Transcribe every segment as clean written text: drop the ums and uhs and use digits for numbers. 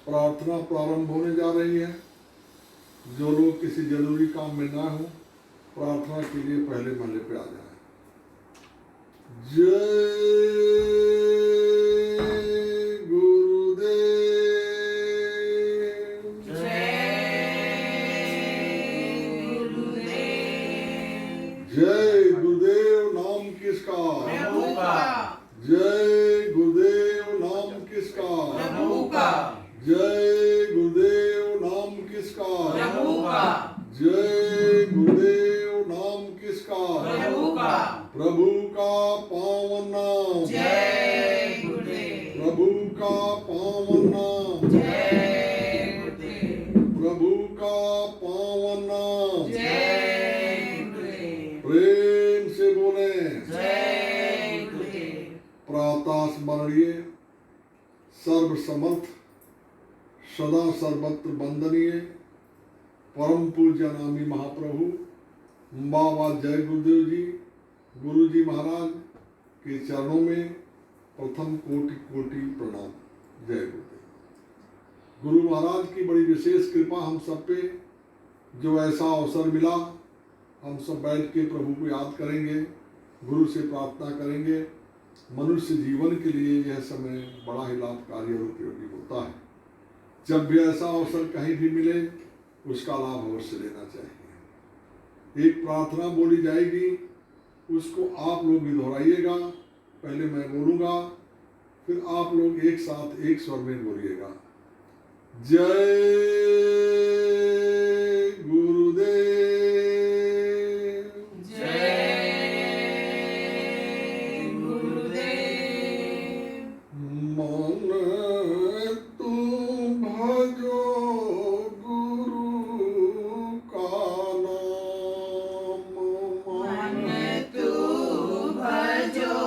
प्रार्थना प्रारंभ होने जा रही है। जो लोग किसी जरूरी काम में ना हो, प्रार्थना के लिए पहले महले पे आ जाए। जय गुरुदेव, जय गुरुदेव नाम किसका? प्रभु का। जय गुरुदेव नाम किसका? प्रभु का। जय गुरुदेव नाम किसका? प्रभु का। जय गुरुदेव नाम किसका? प्रभु का। प्रभु का पावन नाम। जय गुरुदेव। प्रभु का पावन नाम। जय गुरुदेव। प्रभु का पावन नाम। जय गुरुदेव। प्रेम से बोले जय गुरुदेव। प्रातः स्मरणीय सर्व समर्थ सदा सर्वत्र वंदनीय परम पूज्य नामी महाप्रभु बाबा जय गुरुदेव जी, गुरु जी महाराज के चरणों में प्रथम कोटि कोटि प्रणाम। जय गुरुदेव। गुरु महाराज की बड़ी विशेष कृपा हम सब पे, जो ऐसा अवसर मिला, हम सब बैठ के प्रभु को याद करेंगे, गुरु से प्रार्थना करेंगे। मनुष्य जीवन के लिए यह समय बड़ा ही लाभकारी और उपयोगी होता है। जब भी ऐसा अवसर कहीं भी मिले, उसका लाभ अवश्य लेना चाहिए। एक प्रार्थना बोली जाएगी, उसको आप लोग भी दोहराइएगा। पहले मैं बोलूँगा, फिर आप लोग एक साथ एक स्वर में बोलिएगा। जय गुरुदेव, जय गुरुदेव। मन तू भजो गुरु का नाम। मन तू भजो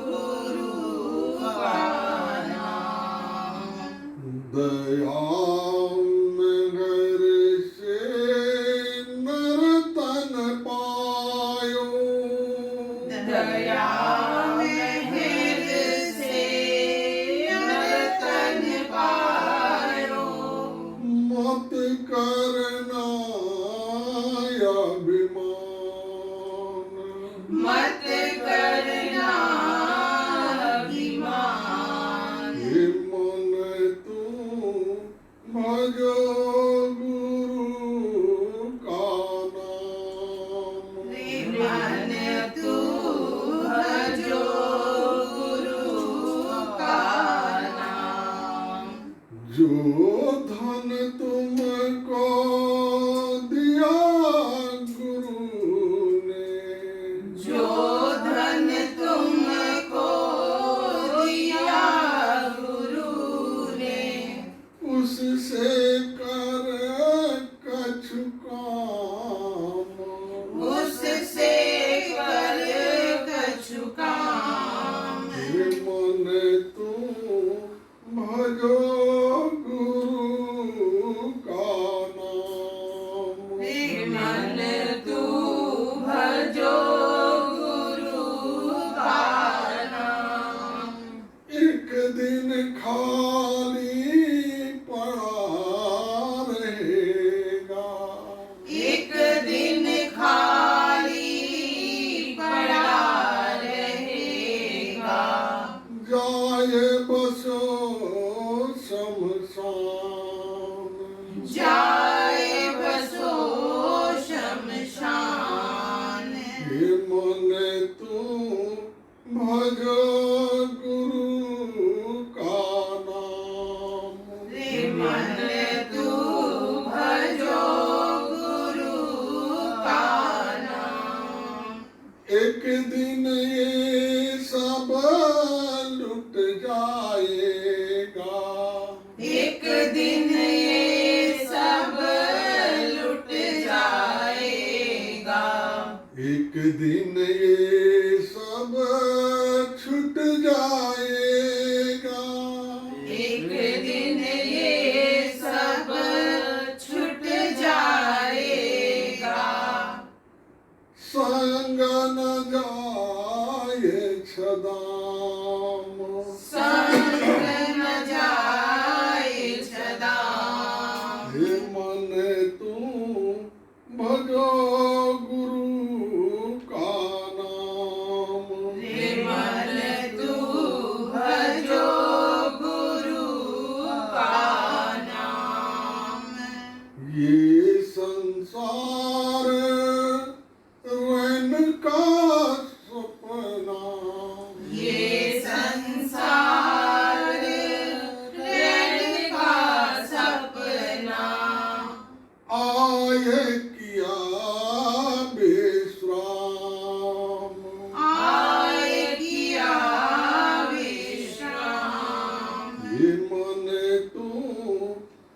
गुरु का नाम। दया में घर से नर्तन पायो। दया में हृद से नर्तन पायो। मत करना अभिमान। मत करना अभिमान। हे मन तू भजो गुरु का नाम। मन तू भजो गुरु का नाम। जो धन तुमको दिया गुरु ने, जो धन तुमको दिया गुरु ने, उससे कर कछु काम। उससे कर कछु काम। हे मन तू भजो गुरु का नाम। मन तू भजो गुरु का नाम। एक दिन खाली पड़ा रहेगा। एक दिन खाली पड़ा रहेगा। जाए बसो शमशान। जाए बसो शमशान। हे मन तू भजो गुरु का नाम। मन तू भजो गुरु का नाम। एक दिन ये सब लुट जा जाएगा। एक दिन ये सब लुट जाएगा। एक दिन ये सब छूट जाएगा। एक दिन ये सब छूट जाएगा। संग न जाए छदाम, संग न जाए छदाम। हे मन तू भजो गुरु का नाम। हे मन तू भजो गुरु का नाम। ये संसार रैन का सपना, ये संसार रैन का सपना। आए किया विश्राम। आए किया विश्राम। ये मन तू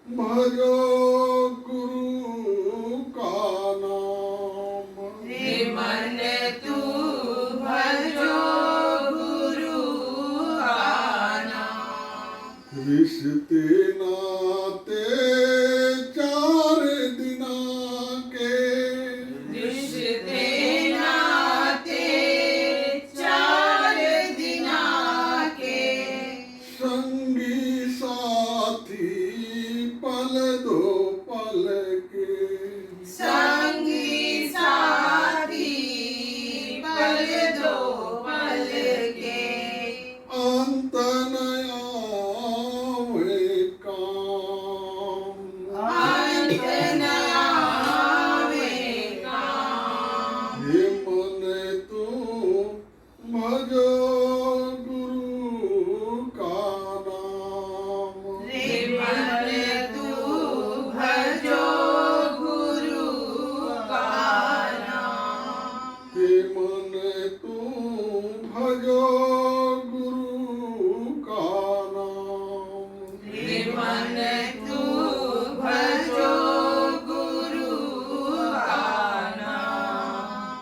भजो गुरु का नाम। हे मन तू भजो गुरु का नाम। रिश्ते नाते चार दिना के, रिश्ते नाते चार दिना के। संगी साथी पल दो पल के। संगी साथी पल दो पल के। अंत न आवे काम, अंत न आवे काम। हे मन तू भजो गुरु का नाम। हे मन तू भजो गुरु का नाम। हे मन तू भजो गुरु का नाम। हे मन तू भजो गुरु का नाम।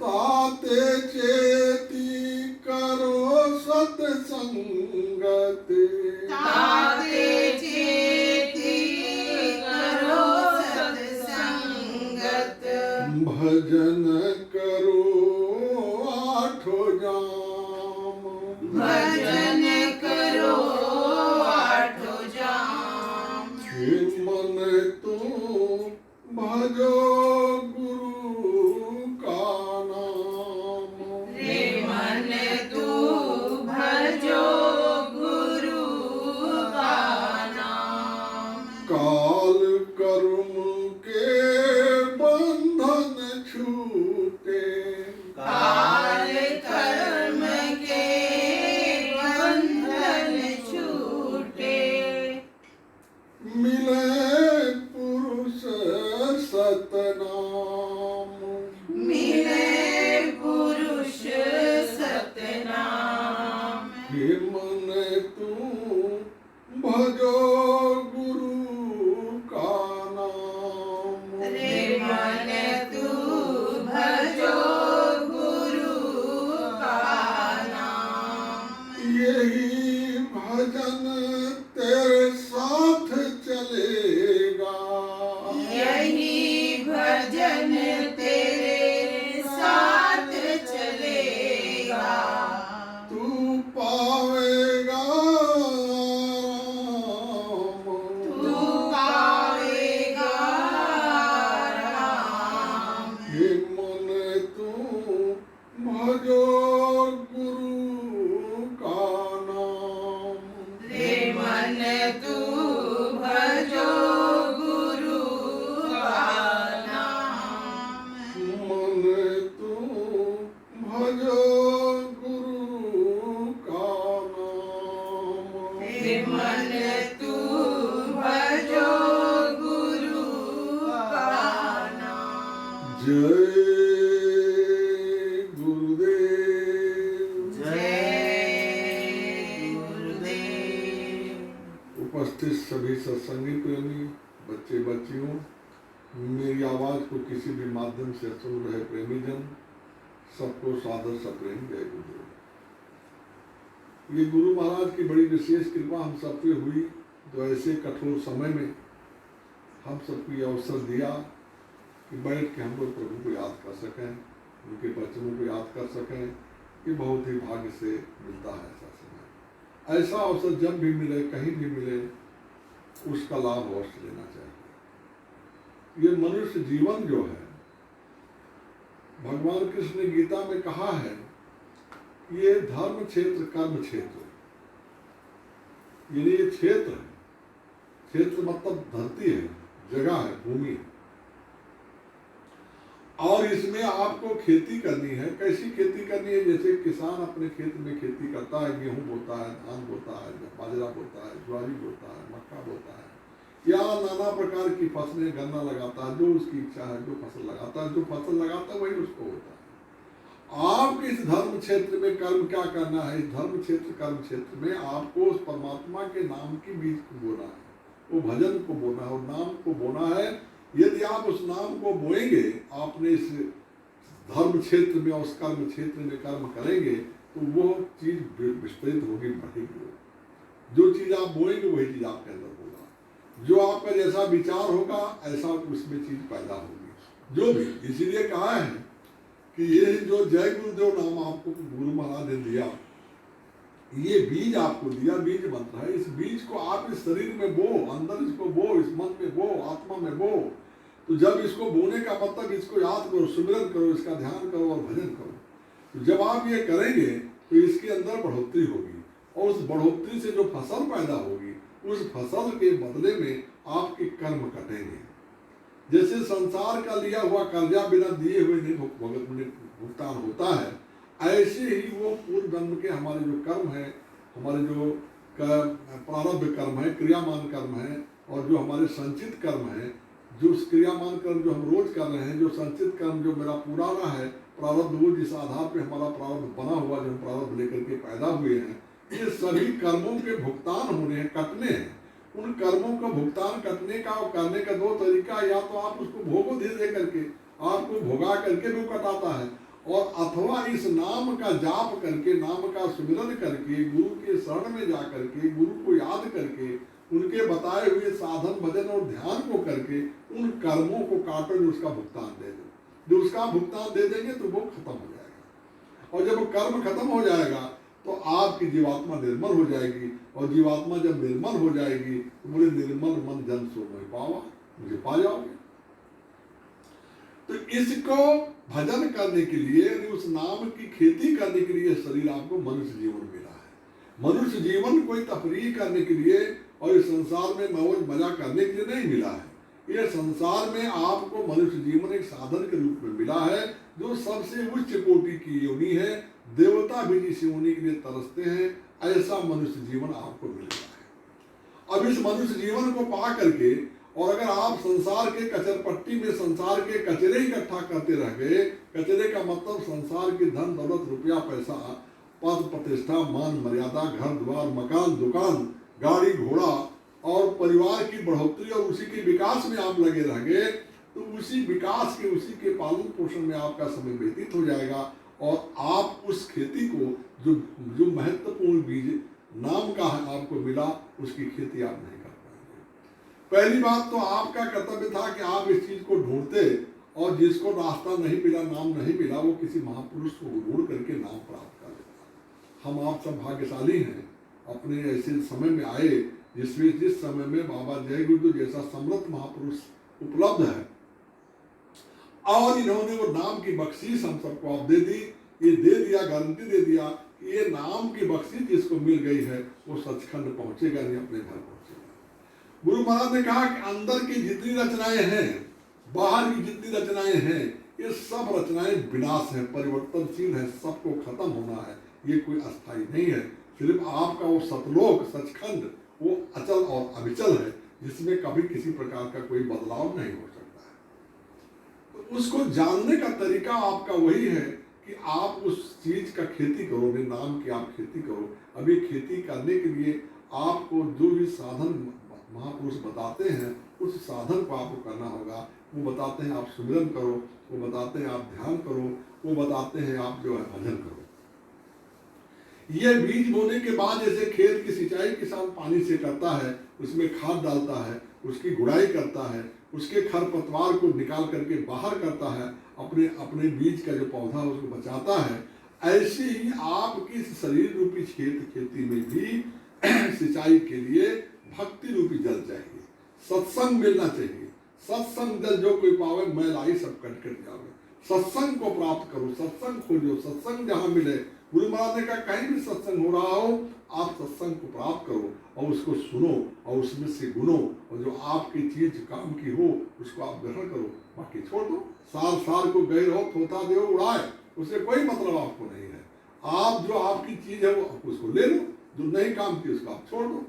ताते चेती करो सत्संगत, ताते चेती करो सत्संगत। भजन करो आठो जाम। भजन करो आठो जाम। हे मन तू भजो गुरु का नाम। हे मन तू भजो गुरु का नाम। काल कर्म के बंधन छूटे, काल कर्म के बंधन छूटे। मिले पुरुष सतनाम। मिले पुरुष सतनाम। हे मन तू भजो गुरु का नाम। रे मन तू भजो गुरु का नाम। यही भजन तेरे साथ चलेगा। यही भजन तेरे साथ चलेगा। तू पावेगा तू पावेगा राम। हे मन तू भजो गुरु का नाम। रे मन तू भजो गुरु का नाम। मन तू भजो गुरु का नाम। हे मन तू भजो गुरु का नाम। जय गुरुदेव। जय गुरुदेव। उपस्थित सभी सत्संगी प्रेमी, बच्चे बच्चियों, मेरी आवाज़ को किसी भी माध्यम से सुन रहे प्रेमी जन, सबको सादर सप्रेम जय गुरुदेव। ये गुरु महाराज की बड़ी विशेष कृपा हम सब पे हुई, जो ऐसे कठोर समय में हम सबको ये अवसर दिया कि बैठ के हम लोग प्रभु को याद कर सकें, उनके वचनों को याद कर सकें। ये बहुत ही भाग्य से मिलता है ऐसा समय। ऐसा अवसर जब भी मिले, कहीं भी मिले, उसका लाभ अवश्य लेना चाहिए। ये मनुष्य जीवन जो है, भगवान कृष्ण ने गीता में कहा है, ये धर्म क्षेत्र कर्म क्षेत्र, ये क्षेत्र है। क्षेत्र मतलब धरती है, जगह है, भूमि है, और इसमें आपको खेती करनी है। कैसी खेती करनी है? जैसे किसान अपने खेत में खेती करता है, गेहूं बोता है, धान बोता है, बाजरा बोता है, ज्वारी बोता है, मक्का बोता है, या नाना प्रकार की फसलें, गन्ना लगाता है, जो उसकी इच्छा है, जो फसल लगाता है, जो फसल लगाता है वही उसको होता है। आप इस धर्म क्षेत्र में कर्म क्या करना है? इस धर्म क्षेत्र कर्म क्षेत्र में आपको उस परमात्मा के नाम की बीज को बोना है, वो भजन को बोना है और नाम को बोना है। यदि आप उस नाम को बोएंगे, आपने इस धर्म क्षेत्र में, उस कर्म क्षेत्र में कर्म करेंगे, तो वो चीज विस्तृत होगी, बढ़ेगी। जो चीज आप बोएंगे वही चीज आपके अंदर होगा। जो आपका जैसा विचार होगा, ऐसा उसमें चीज पैदा होगी। जो भी, इसीलिए कहा है कि ये जो जय गुरुदेव नाम आपको गुरु महाराज ने दिया, ये बीज आपको दिया, बीज मंत्र है। इस बीज को आप इस शरीर में बो, अंदर इसको बो, इस मन में बो, आत्मा में बो। तो जब इसको बोने का मतलब, इसको याद करो, सुमिरन करो, इसका ध्यान करो और भजन करो। तो जब आप ये करेंगे तो इसके अंदर बढ़ोतरी होगी, और उस बढ़ोतरी से जो फसल पैदा होगी, उस फसल के बदले में आपके कर्म कटेंगे। जैसे संसार का लिया हुआ कर्जा बिना दिए हुए नहीं भुगतान होता है, ऐसे ही वो पूर्व जन्म के हमारे जो कर्म है, हमारे जो प्रारब्ध कर्म है, क्रियामान कर्म है, और जो हमारे संचित कर्म है, जो क्रियामान कर्म जो हम रोज कर रहे हैं, जो संचित कर्म जो मेरा पुराना है प्रारब्ध, वो जिस आधार पे हमारा प्रारब्ध बना हुआ, जो हम प्रारब्ध लेकर के पैदा हुए हैं, ये सभी कर्मों के भुगतान होने हैं, कटने हैं। उन कर्मों का भुगतान करने का और करने का दो तरीका, या तो आप उसको भोगो धीरे दे करके, आपको भोगा करके वो कटाता है, और अथवा इस नाम का जाप करके, नाम का सुमिरन करके, गुरु के शरण में जा करके, गुरु को याद करके, उनके बताए हुए साधन भजन और ध्यान को करके उन कर्मों को काटो, जो उसका भुगतान दे दो। जो उसका भुगतान दे देंगे तो वो खत्म हो जाएगा, और जब कर्म खत्म हो जाएगा तो आपकी जीवात्मा निर्मल हो जाएगी, और जीवात्मा जब निर्मल हो जाएगी तो बोले निर्मल मन जन सो मैं पावा, मुझे पा जाओगे। तो इसको भजन करने के लिए, उस नाम की खेती करने के लिए शरीर आपको मनुष्य जीवन मिला है। मनुष्य जीवन कोई तफरीह करने के लिए और इस संसार में मौज मजा करने के लिए नहीं मिला है। ये संसार में आपको मनुष्य जीवन एक साधन के रूप में मिला है, जो सबसे उच्च कोटि की योनि है। देवता भी इस योनि के लिए तरसते हैं, ऐसा मनुष्य जीवन आपको मिल गया है। अब इस मनुष्य जीवन को पा करके, और अगर आप संसार के कचरपट्टी में संसार के कचरे इकट्ठा करते रह गए, कचरे का मतलब संसार की धन दौलत, रुपया पैसा, पद प्रतिष्ठा, मान मर्यादा, घर द्वार, मकान दुकान, गाड़ी घोड़ा और परिवार की बढ़ोतरी और उसी के विकास में आप लगे रह गए, तो उसी विकास के, उसी के पालन पोषण में आपका समय व्यतीत हो जाएगा, और आप उस खेती को, जो महत्वपूर्ण बीज नाम का आपको मिला, उसकी खेती आप नहीं कर पाएंगे। पहली बात तो आपका कर्तव्य था कि आप इस चीज को ढूंढते, और जिसको रास्ता नहीं मिला, नाम नहीं मिला, वो किसी महापुरुष को ढूंढ करके नाम प्राप्त कर लेता। हम आप सब भाग्यशाली हैं, अपने ऐसे समय में आए जिस समय में बाबा जय गुरुदेव जैसा समर्थ महापुरुष उपलब्ध है, और इन्होंने वो नाम की बख्शीश हम सबको आप दे दी। ये दे दिया, गारंटी दे दिया कि ये नाम की बख्शीश जिसको मिल गई है वो सचखंड पहुंचेगा, नहीं अपने घर पहुंचेगा। गुरु महाराज ने कहा कि अंदर की जितनी रचनाएं हैं, बाहर की जितनी रचनाएं हैं, ये सब रचनाएं विनाश हैं, परिवर्तनशील है, सबको खत्म होना है। ये कोई अस्थायी नहीं है। सिर्फ आपका वो सतलोक सचखंड वो अचल और अविचल है, जिसमें कभी किसी प्रकार का कोई बदलाव नहीं हो सकता है। तो उसको जानने का तरीका आपका वही है कि आप उस चीज का खेती करो, नाम की आप खेती करो। अभी खेती करने के लिए आपको जो भी साधन महापुरुष बताते हैं उस साधन को आपको करना होगा। वो बताते हैं आप सुमिरन करो, वो बताते हैं आप ध्यान करो, वो बताते हैं आप जो है भजन करो। ये बीज बोने के बाद जैसे खेत की सिंचाई किसान पानी से करता है, उसमें खाद डालता है, उसकी गुड़ाई करता है, उसके खरपतवार को निकाल करके बाहर करता है, अपने अपने बीज का जो पौधा है उसको बचाता है, ऐसे ही आपकी शरीर रूपी खेती में भी सिंचाई के लिए भक्ति रूपी जल चाहिए, सत्संग मिलना चाहिए। सत्संग जल जो कोई पावे मैलाई सब कट कट जावे। सत्संग को प्राप्त करो, सत्संग खोजो, सत्संग जहाँ मिले। गुरु महाराज ने कहा कहीं भी सत्संग हो रहा हो आप सत्संग को प्राप्त करो और उसको सुनो और उसमें से गुनो, और जो आपकी चीज काम की हो उसको आप ग्रहण करो, बाकी छोड़ दो। सार को गए रहो, थोथा दे उड़ाए, उससे कोई मतलब आपको नहीं है। आप जो आपकी चीज है वो उसको ले लो, जो नहीं काम की उसको आप छोड़ दो।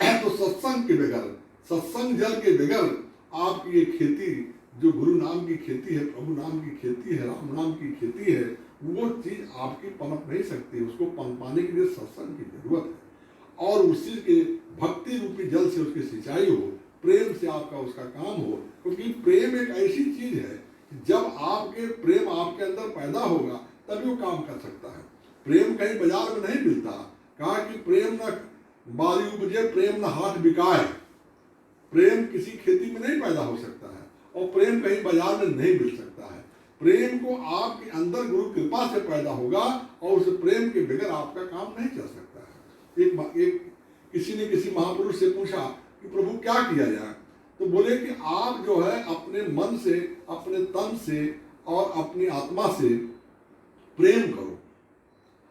तो सत्संग के बगैर, सत्संग जल के बगैर आपकी ये खेती जो गुरु नाम की खेती है, प्रभु नाम की खेती है, राम नाम की खेती है, वो चीज आपकी पनप नहीं सकती। उसको पनपाने के लिए सत्संग की जरूरत है और उसी के भक्ति रूपी जल से उसकी सिंचाई हो, प्रेम से आपका उसका काम हो। क्योंकि प्रेम एक ऐसी चीज है जब आपके प्रेम आपके अंदर पैदा होगा तभी वो काम कर सकता है। प्रेम कहीं बाजार में नहीं मिलता। कहा कि प्रेम न बारी उपजे, प्रेम न हाट बिकाए। प्रेम किसी खेती में नहीं पैदा हो सकता है और प्रेम कहीं बाजार में नहीं मिल सकता है। प्रेम को आपके अंदर गुरु कृपा से पैदा होगा और उस प्रेम के बगैर आपका काम नहीं चल सकता है। एक किसी ने किसी महापुरुष से पूछा कि प्रभु क्या किया जाए, तो बोले कि आप जो है अपने मन से, अपने तन से और अपनी आत्मा से प्रेम करो,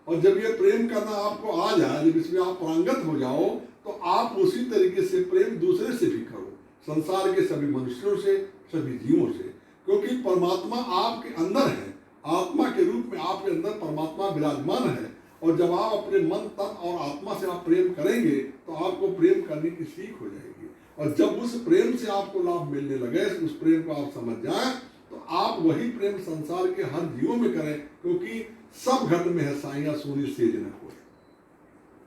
और जब ये प्रेम करना आपको आ जाए, जब इसमें आप पारंगत हो जाओ, तो आप उसी तरीके से प्रेम दूसरे से भी करो, संसार के सभी मनुष्यों से, सभी जीवों से। क्योंकि परमात्मा आपके अंदर है, आत्मा के रूप में आपके अंदर परमात्मा विराजमान है। और जब आप अपने मन, तन और आत्मा से आप प्रेम करेंगे तो आपको प्रेम करने की सीख हो जाएगी। और जब उस प्रेम से आपको लाभ मिलने लगे, उस प्रेम को आप समझ जाएं, तो आप वही प्रेम संसार के हर जीवों में करें। क्योंकि सब घट में है साइया सोनी से जनक होए,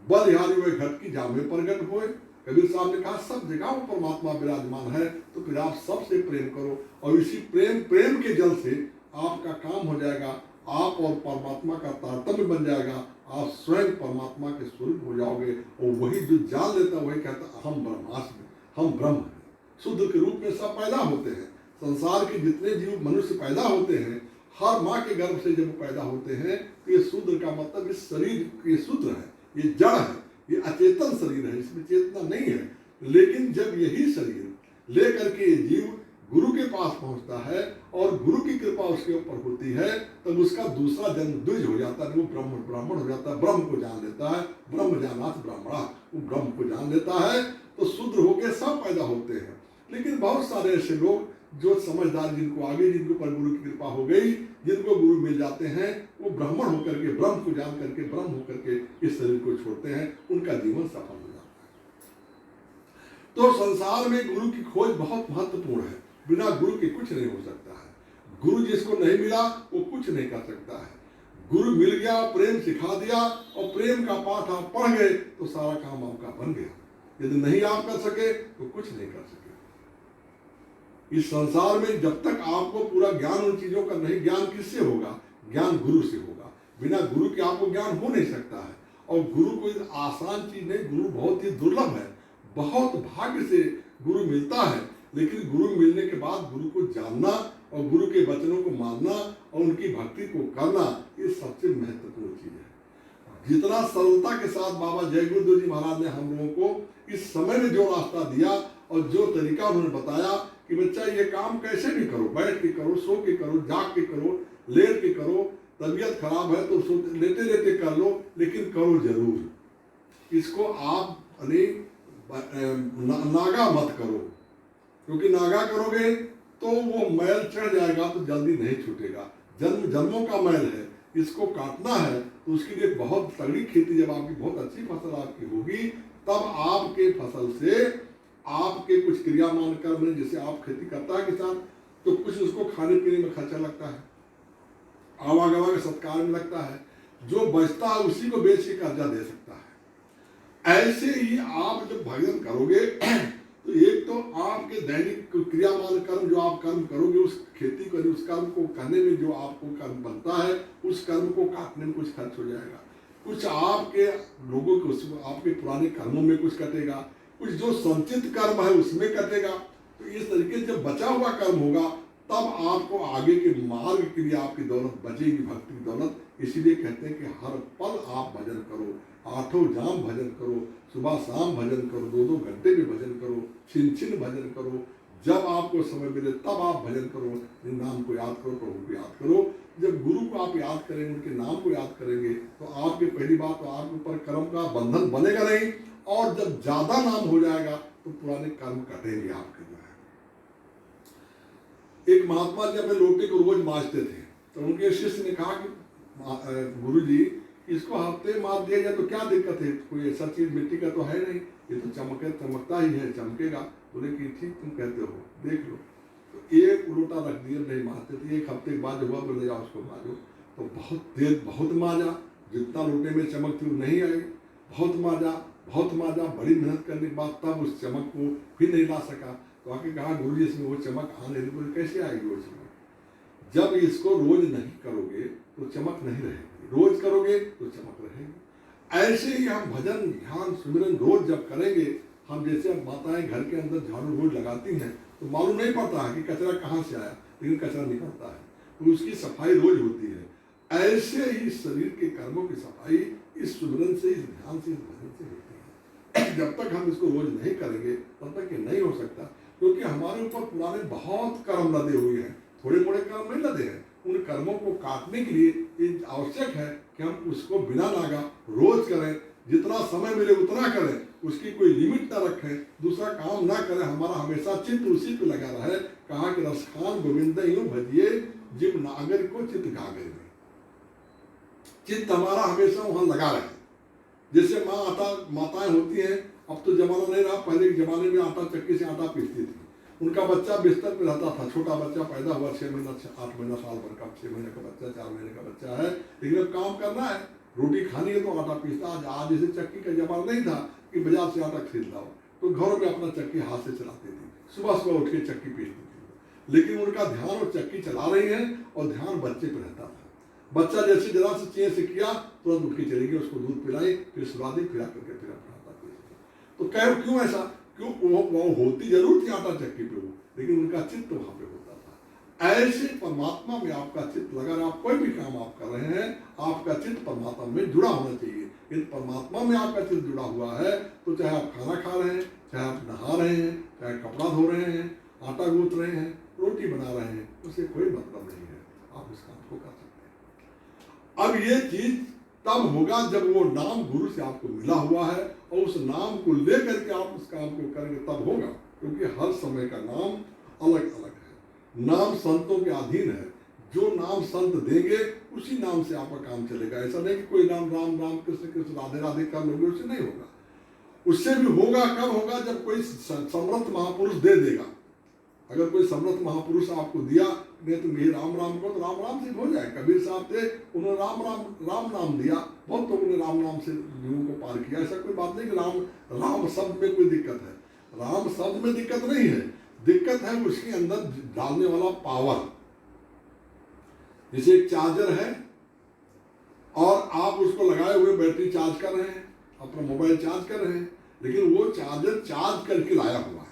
बलिहारी हुए घट की जामे प्रगट होए। कबीर साहब ने कहा सब जगह वो परमात्मा विराजमान है, तो फिर आप सबसे प्रेम करो और इसी प्रेम के जल से आपका काम हो जाएगा। आप और परमात्मा का तारतम्य बन जाएगा, आप स्वयं परमात्मा के स्वरूप हो जाओगे। और वही जो जान लेता है वही कहता हम ब्रह्मास्मि, हम ब्रह्म हैं। शूद्र के रूप में सब पैदा होते हैं। संसार के जितने जीव मनुष्य पैदा होते हैं, हर माँ के गर्भ से जब पैदा होते हैं, तो ये शूद्र का मतलब इस शरीर ये शूद्र है, ये जड़ है, ये अचेतन शरीर है, इसमें चेतना नहीं है। लेकिन जब यही शरीर लेकर के ये जीव गुरु के पास पहुंचता है और गुरु की कृपा उसके ऊपर होती है, तब उसका दूसरा जन्म द्विज हो जाता है, वो ब्राह्मण हो जाता है, ब्रह्म को जान लेता है। ब्रह्म जानात ब्राह्मणा, वो ब्रह्म को जान लेता है। तो शूद्र होके सब पैदा होते हैं। लेकिन बहुत सारे ऐसे लोग जो समझदार, जिनको आगे जिनके ऊपर गुरु की कृपा हो गई, जिनको गुरु मिल जाते हैं, वो ब्राह्मण होकर के, ब्रह्म को जान करके, ब्रह्म होकर के इस शरीर को छोड़ते हैं, उनका जीवन सफल हो जाता है। तो संसार में गुरु की खोज बहुत महत्वपूर्ण है। बिना गुरु के कुछ नहीं हो सकता है। गुरु जिसको नहीं मिला वो कुछ नहीं कर सकता है। गुरु मिल गया, प्रेम सिखा दिया और प्रेम का पाठ आप पढ़ गए तो सारा काम आपका बन गया। यदि नहीं आप कर सके तो कुछ नहीं कर सके। इस संसार में जब तक आपको पूरा ज्ञान उन चीजों का नहीं, ज्ञान किससे होगा? ज्ञान गुरु से होगा। बिना गुरु के आपको ज्ञान हो नहीं सकता है। और गुरु कोई आसान चीज नहीं, गुरु बहुत ही दुर्लभ है। बहुत भाग्य से गुरु मिलता है, लेकिन गुरु मिलने के बाद गुरु को जानना और गुरु के वचनों को मानना और उनकी भक्ति को करना, ये सबसे महत्वपूर्ण चीज है। जितना सरलता के साथ बाबा जय गुरुदेव जी महाराज ने हम लोगों को इस समय में जो रास्ता दिया और जो तरीका उन्होंने बताया कि बच्चा ये काम कैसे भी करो, बैठ के करो, सो के करो, जाग के करो, लेट के करो, तबीयत खराब है तो लेटे लेटे कर लो, लेकिन करो जरूर। इसको आप नागा मत करो, क्योंकि नागा करोगे तो वो मैल चढ़ जाएगा तो जल्दी नहीं छूटेगा। जन्मों का मैल है, इसको काटना है। तो उसके लिए बहुत तगड़ी खेती, जब आपकी बहुत अच्छी फसल आपकी होगी, तब आपके फसल से आपके कुछ क्रियामान कर्म में, जैसे आप खेती करता है किसान, तो कुछ उसको खाने पीने में खर्चा लगता है, आवागवा के सत्कार में लगता है। जो बचता है उसी को बेच के कर्जा दे सकता है। ऐसे ही आप जब भजन करोगे तो एक तो आपके दैनिक क्रियामान कर्म जो आप कर्म करोगे, उस खेती को, उस कर्म को करने में जो आपको कर्म बनता है, उस कर्म को काटने में कुछ खर्च हो जाएगा, कुछ आपके लोगों को आपके पुराने कर्मों में कुछ कटेगा, कुछ जो संचित कर्म है उसमें कटेगा। तो इस तरीके से जब बचा हुआ कर्म होगा तब आपको आगे के मार्ग के लिए आपकी दौलत बचेगी, भक्ति की दौलत। इसीलिए कहते हैं कि हर पल आप भजन करो, आठों जाम भजन करो, सुबह शाम भजन करो, 2-2 घंटे में भजन करो, छिन भजन करो, जब आपको समय मिले तब आप भजन करो, नाम को याद करो, प्रभु को याद करो। जब गुरु को आप याद करेंगे, उनके नाम को याद करेंगे तो आपके पहली बात तो आपके ऊपर कर्म का बंधन बनेगा नहीं, और जब ज्यादा नाम हो जाएगा तो पुराने कर्म कटेंगे आपके द्वारा। एक महात्मा जी अपने लोटे को रोज मांजते थे, तो उनके शिष्य ने कहा कि गुरु जी इसको हफ्ते मार दिया जाए तो क्या दिक्कत है, कोई ऐसा चीज मिट्टी का तो है नहीं, ये तो चमकता ही है, चमकेगा। बोले कि ठीक तुम कहते हो, देख लो। तो एक लोटा रख दिया, नहीं मारते थे। एक हफ्ते के बाद हुआ, बोले जाओ उसको मांजो। तो बहुत मांजा, जितना लोटे में चमक थी वो नहीं आई, बहुत मांजा, बड़ी मेहनत करने के बाद तब उस चमक को फिर नहीं ला सका। तो आके कहा गुरु जी इसमें वो चमक आ नहीं रही। बोले कैसे आएगी वो चमक? जब इसको रोज नहीं करोगे तो चमक नहीं रहेगी, रोज करोगे तो चमक रहेगी। ऐसे ही हम भजन ध्यान सुमिरन रोज जब करेंगे, हम जैसे माताएं घर के अंदर झाड़ू रोज लगाती हैं तो मालूम नहीं पड़ता है कि कचरा कहाँ से आया, लेकिन कचरा निकलता है, तो उसकी सफाई रोज होती है। ऐसे ही शरीर के कर्मों की सफाई इस सुमिरन से, इस ध्यान से, इस भजन से होती है। जब तक हम इसको रोज नहीं करेंगे तब तक ये नहीं हो सकता, क्योंकि हमारे ऊपर पुराने बहुत कर्म लदे हुए हैं, थोड़े मोड़े कर्म नहीं लदे हैं। उन कर्मों को काटने के लिए ये आवश्यक है कि हम उसको बिना नागा रोज करें, जितना समय मिले उतना करें, उसकी कोई लिमिट ना रखें, दूसरा काम ना करें, हमारा हमेशा चित्त उसी पे लगा रहे। कहा कि रसखान गोविंद यूं भजिए जिब नागर को चित्त गागर में, चित्त हमारा हमेशा वहां लगा रहे। जैसे माताएं होती हैं, अब तो जमाना नहीं रहा, पहले के जमाने में आटा चक्की से आटा पीसती थी। उनका बच्चा बिस्तर पे रहता था, छोटा बच्चा पैदा हुआ 6 महीना 8 महीना साल भर का, 6 महीने का बच्चा, 4 महीने का बच्चा है, लेकिन अब काम करना है, रोटी खानी है तो आटा पीसता। आज जैसे चक्की का जमाना नहीं था कि बाजार से आटा खरीद लाओ, तो घरों में अपना चक्की हाथ से चलाती थी, सुबह उठ के चक्की पीसती थी। लेकिन उनका ध्यान वो चक्की चला रही है और ध्यान बच्चे पर रहता था। बच्चा जैसे जरा से चें से किया तुरंत उठ के चलेगी, उसको दूध पिलाई, फिर सुला दी, फिर आकर के फिर अपना आटा पीसती। तो कह क्यों ऐसा? क्यों? वो होती जरूर थी आटा चक्की पे वो, लेकिन उनका चित्त वहां पे होता था। ऐसे परमात्मा में आपका चित्त लगा रहा, आप कोई भी काम आप कर रहे हैं, आपका चित्त परमात्मा में जुड़ा होना चाहिए। यदि परमात्मा में आपका चित्त जुड़ा हुआ है तो चाहे आप खाना खा रहे हैं, चाहे आप नहा रहे हैं, चाहे कपड़ा धो रहे हैं, आटा गूंथ रहे हैं, रोटी बना रहे हैं, उससे कोई मतलब नहीं है, आप उस काम को कर सकते हैं। अब ये चीज तब होगा जब वो नाम गुरु से आपको मिला हुआ है और उस नाम को लेकर के आप उस काम को करेंगे, तब होगा। क्योंकि हर समय का नाम अलग अलग है, नाम संतों के अधीन है, जो नाम संत देंगे उसी नाम से आपका काम चलेगा। ऐसा नहीं कि कोई नाम राम राम कृष्ण कृष्ण राधे राधे कर लोगे, उससे नहीं होगा। उससे भी होगा कब होगा? जब कोई समर्थ महापुरुष दे देगा। अगर कोई समर्थ महापुरुष आपको दिया, नहीं तुम ये राम राम को, तो राम राम से हो जाए। कबीर साहब थे, उन्होंने राम नाम दिया, बहुत लोगों ने राम नाम से जीवों को पार किया। ऐसा कोई बात नहीं कि राम शब्द में कोई दिक्कत है, राम शब्द में दिक्कत नहीं है, दिक्कत है उसके अंदर डालने वाला पावर। जैसे एक चार्जर है और आप उसको लगाए हुए बैटरी चार्ज कर रहे हैं, अपना मोबाइल चार्ज कर रहे हैं, लेकिन वो चार्जर चार्ज करके लाया हुआ है।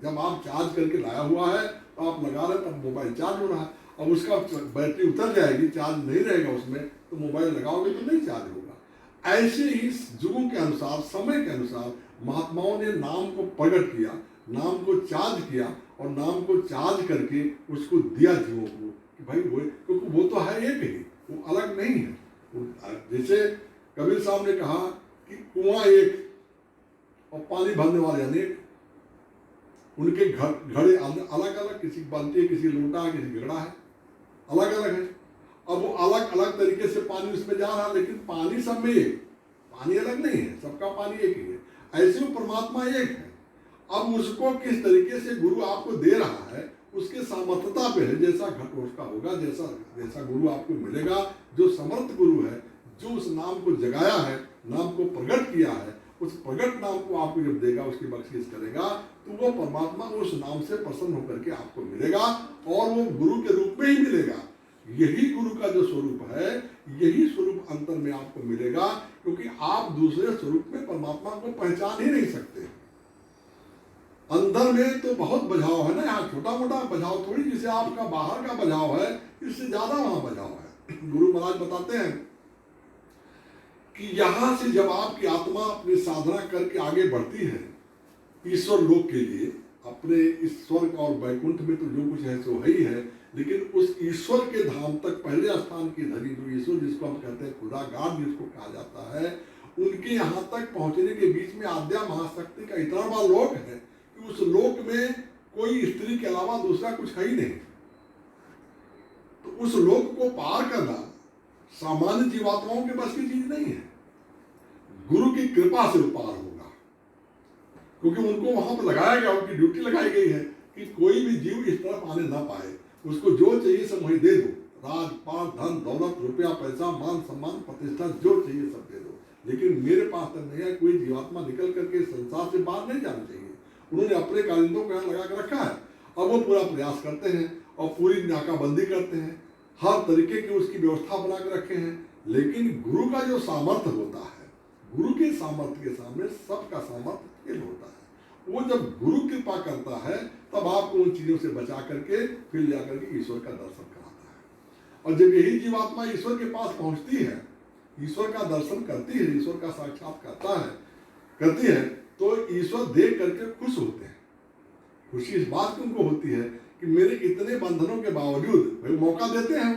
जब आप चार्ज करके लाया हुआ है तो आप लगा रहे, तब मोबाइल चार्ज हो रहा है। अब उसका बैटरी उतर जाएगी, चार्ज नहीं रहेगा उसमें, तो मोबाइल लगाओगे तो नहीं चार्ज होगा। ऐसे ही युगों के अनुसार, समय के अनुसार महात्माओं ने नाम को प्रकट किया, नाम को चार्ज किया और नाम को चार्ज करके उसको दिया जीवों को कि भाई वो, क्योंकि वो तो है एक ही, वो अलग नहीं है। जैसे कबीर साहब ने कहा कि कुआं एक और पानी भरने वाले अनेक, उनके घड़े अलग अलग, किसी बाल्टी, किसी लोटा, किसी घड़ा है, अलग अलग है। अब वो अलग अलग तरीके से पानी उसमें जा रहा है, लेकिन पानी सब में एक, पानी अलग नहीं है, सबका पानी एक ही है। ऐसे वो परमात्मा एक है। अब उसको किस तरीके से गुरु आपको दे रहा है उसके सामर्थ्यता पे है, जैसा घट उसका होगा, जैसा गुरु आपको मिलेगा, जो समर्थ गुरु है, जो उस नाम को जगाया है, नाम को प्रकट किया है, उस प्रगट नाम को आपको जब देगा, उसकी बख्शीश करेगा, तो वो परमात्मा उस नाम से प्रसन्न होकर के आपको मिलेगा और वो गुरु के रूप में ही मिलेगा। यही गुरु का जो स्वरूप है, यही स्वरूप अंतर में आपको मिलेगा, क्योंकि आप दूसरे स्वरूप में परमात्मा को पहचान ही नहीं सकते। अंदर में तो बहुत बजाव है ना, यहाँ छोटा मोटा बजाव थोड़ी, जिसे आपका बाहर का बजाव है इससे ज्यादा वहां बजाव है। गुरु महाराज बताते हैं कि यहां से जब आपकी आत्मा अपनी साधना करके आगे बढ़ती है ईश्वर लोक के लिए, अपने इस स्वर्ग और वैकुंठ में तो जो कुछ है सो है ही है, लेकिन उस ईश्वर के धाम तक पहले स्थान की धरी जो ईश्वर जिसको हम कहते हैं खुदा गाड जिसको कहा जाता है, उनके यहाँ तक पहुंचने के बीच में आद्या महाशक्ति का इतना बड़ा लोक है कि उस लोक में कोई स्त्री के अलावा दूसरा कुछ है ही नहीं। तो उस लोक को पार करना सामान्य जीवात्माओं के बस की चीज नहीं है, गुरु की कृपा से वो पार होगा, क्योंकि उनको वहां पर लगाया गया, उनकी ड्यूटी लगाई गई है कि कोई भी जीव इस तरफ आने ना पाए, उसको जो चाहिए सब वही दे दो, राजपाट धन दौलत रुपया पैसा मान सम्मान प्रतिष्ठा जो चाहिए सब दे दो, लेकिन मेरे पास तक नहीं है। कोई जीवात्मा निकल करके संसार से बाहर नहीं जाना चाहिए। उन्होंने अपने कारिंदों को यहाँ लगा कर रखा है और वो पूरा प्रयास करते हैं और पूरी नाकाबंदी करते हैं, हर तरीके की उसकी व्यवस्था बना कर रखे हैं। लेकिन गुरु का जो सामर्थ्य होता है, गुरु के सामर्थ्य के सामने सबका सामर्थ्य फेल होता है। वो जब गुरु कृपा करता है तब आपको उन चीजों से बचा करके फिर जाकर के ईश्वर का दर्शन कराता है। और जब यही जीवात्मा ईश्वर के पास पहुंचती है, ईश्वर का दर्शन करती है, ईश्वर का साक्षात्कार करती है, तो ईश्वर देख करके खुश होते हैं। खुशी इस बात की उनको होती है कि मेरे इतने बंधनों के बावजूद भाई मौका देते हैं,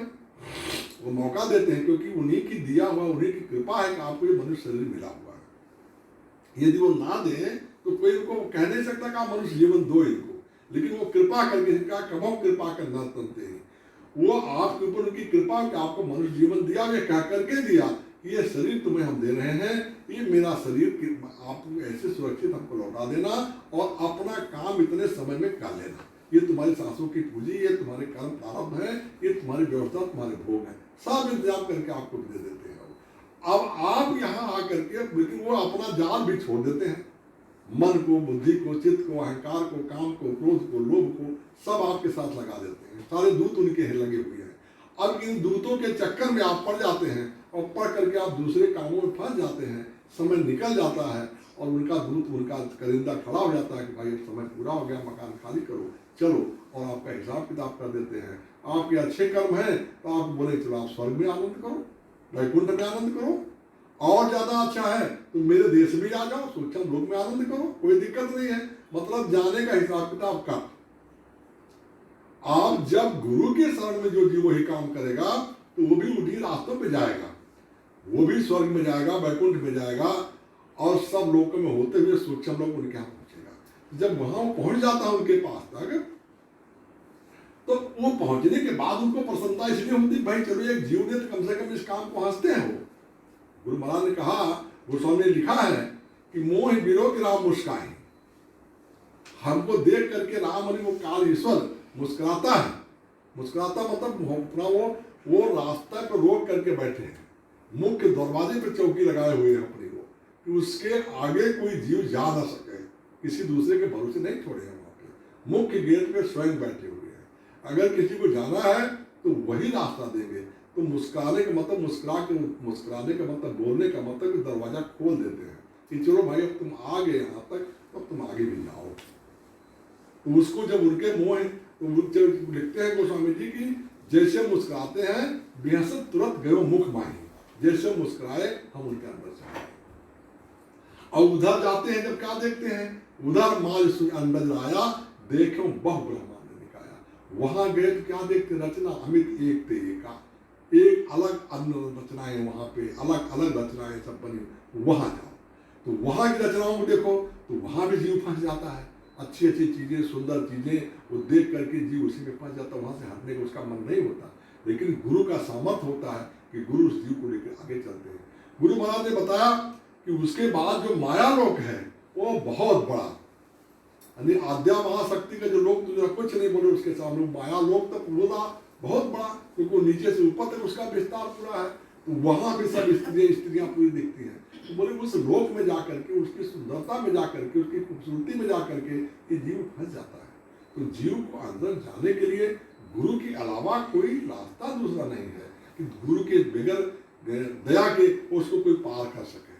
वो मौका देते हैं, क्योंकि उन्हीं की दिया हुआ, उन्हीं की कृपा है कि आपको ये मनुष्य शरीर मिला हुआ है। यदि वो ना दें तो कोई उनको कह नहीं सकता कि आप मनुष्य जीवन दो इनको, लेकिन वो कृपा करके, इनका कमो कृपा कर न तनते हैं, वो आपके ऊपर उनकी कृपा कि आपको मनुष्य जीवन दिया, वे कह करके दिया कि ये शरीर तुम्हें हम दे रहे हैं, ये मेरा शरीर आप ऐसे सुरक्षित हमको लौटा देना और अपना काम इतने समय में कर लेना, ये तुम्हारी सांसों की पूंजी, ये तुम्हारे कर्म प्रारब्ध है, ये तुम्हारी व्यवस्था, तुम्हारे भोग है, सब इंतजाम करके आपको दे देते हैं। अब आप यहाँ आकर के, लेकिन वो अपना जाल भी छोड़ देते हैं, मन को, बुद्धि को, चित्त को, अहंकार को, काम को, क्रोध को, लोभ को, सब आपके साथ लगा देते हैं। सारे दूत उनके हैं लगे हुए हैं। अब इन दूतों के चक्कर में आप पड़ जाते हैं और पढ़ करके आप दूसरे कामों में फंस जाते हैं, समय निकल जाता है और उनका दूत, उनका करिंदा खड़ा हो जाता है कि भाई अब समय पूरा हो गया, मकान खाली करो, चलो, और आपका हिसाब किताब कर देते हैं। आपके अच्छे कर्म हैं तो आप बोले चलो आप स्वर्ग में आनंद करो, वैकुंठ में आनंद करो, और ज्यादा अच्छा है तो मेरे देश में आ जाओ, सूक्ष्म लोक में आनंद करो, कोई दिक्कत नहीं है। मतलब जाने का हिसाब किताब का। आप जब गुरु के शरण में जो जीव वही काम करेगा तो वो भी उन्हीं रास्तों पे जाएगा, वो भी स्वर्ग में जाएगा, वैकुंठ में जाएगा और सब लोकों में होते हुए सूक्ष्म लोक उनके यहाँ पहुंचेगा। जब वहां वो पहुंच जाता है उनके पास तक, तो वो पहुंचने के बाद उनको प्रसन्नता इसलिए होती भाई चलो एक जीव ने तो कम से कम इस काम को हंसते हैं। वो गुरु महाराज ने कहा, गोस्वामी ने लिखा है कि मोह विरोध राम मुस्काए, हमको देख करके राम और वो काल ईश्वर मुस्कुराता है। मुस्कुराता मतलब अपना वो रास्ता पर रोक करके बैठे हैं, मुख्य दरवाजे पर चौकी लगाए हुए हैं अपनी को, कि उसके आगे कोई जीव जा ना सके, किसी दूसरे के भरोसे नहीं छोड़े हैं। वहां पे मुख्य गेट पे स्वयं बैठे हुए हैं, अगर किसी को जाना है तो वही रास्ता देंगे। तो मुस्कुराने का मतलब, मुस्कुराने का मतलब, बोलने का मतलब दरवाजा खोल देते हैं कि चलो भाई अब तुम आ गए यहाँ तक, अब तुम आगे भी जाओ। तो उसको जब उनके मोह, तो लिखते हैं गोस्वामी जी की, जैसे मुस्कुराते हैं बेहसत तुरंत गयो मुख माही, जैसे मुस्कुराए हम उनके अंदर चले। और उधर जाते हैं जब क्या देखते हैं, उधर माल अंदर आया देखो बहु ब्रह्मांड निकाया। वहां गए तो क्या देखते, रचना अमित एक ते एका, एक अलग अन्य रचनाएं, वहां पे अलग अलग रचनाएं सब बनी। वहां जाओ तो वहां की रचनाओं को देखो तो वहां भी जीव फंस जाता है। अच्छी अच्छी चीजें, सुंदर चीजें वो देख करके जीव उसी में फंस जाता है, वहां से हटने का उसका मन नहीं होता। लेकिन गुरु का सामर्थ्य होता है कि गुरु उस जीव को लेकर आगे चलते हैं। गुरु महाराज ने बताया कि उसके बाद जो माया लोक है वो बहुत बड़ा, यानी आद्या महाशक्ति का जो लोक तो कुछ नहीं बोले उसके सामने, माया लोक तो पूरा बहुत बड़ा, क्योंकि नीचे से ऊपर तक उसका विस्तार पूरा है। तो वहां भी सब स्त्रियां पूरी दिखती हैं। तो बोले उस लोक में जाकर के, उसकी सुंदरता में जाकर के, उसकी खूबसूरती में जाकर के ये जीव फंस जाता है। तो जीव को अंदर जाने के लिए गुरु के अलावा कोई रास्ता दूसरा नहीं है कि गुरु के बगैर दया के उसको कोई पार कर सके।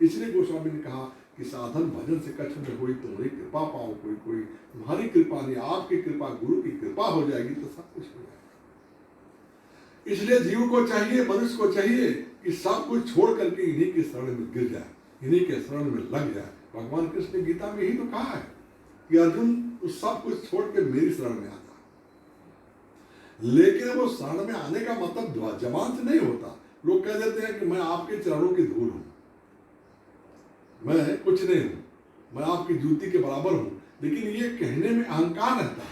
इसलिए गोस्वामी ने कहा कि साधन भजन से कच्छ में हुई तुम्हारी कृपा पाओ, कोई तुम्हारी कृपा नहीं, आपकी कृपा, गुरु की कृपा हो जाएगी तो सब कुछ हो जाएगा। इसलिए जीव को चाहिए, मनुष्य को चाहिए कि सब कुछ छोड़ करके इन्हीं के शरण में गिर जाए, इन्हीं के शरण में लग जाए। भगवान कृष्ण ने गीता में यही तो कहा है कि अर्जुन तू सब कुछ छोड़ के मेरी शरण में आ जा। लेकिन वो शरण में आने का मतलब जबान से नहीं होता। लोग कह देते हैं कि मैं आपके चरणों की धूल हूं, मैं कुछ नहीं हूं, मैं आपकी जूती के बराबर हूं, लेकिन ये कहने में अहंकार रहता है।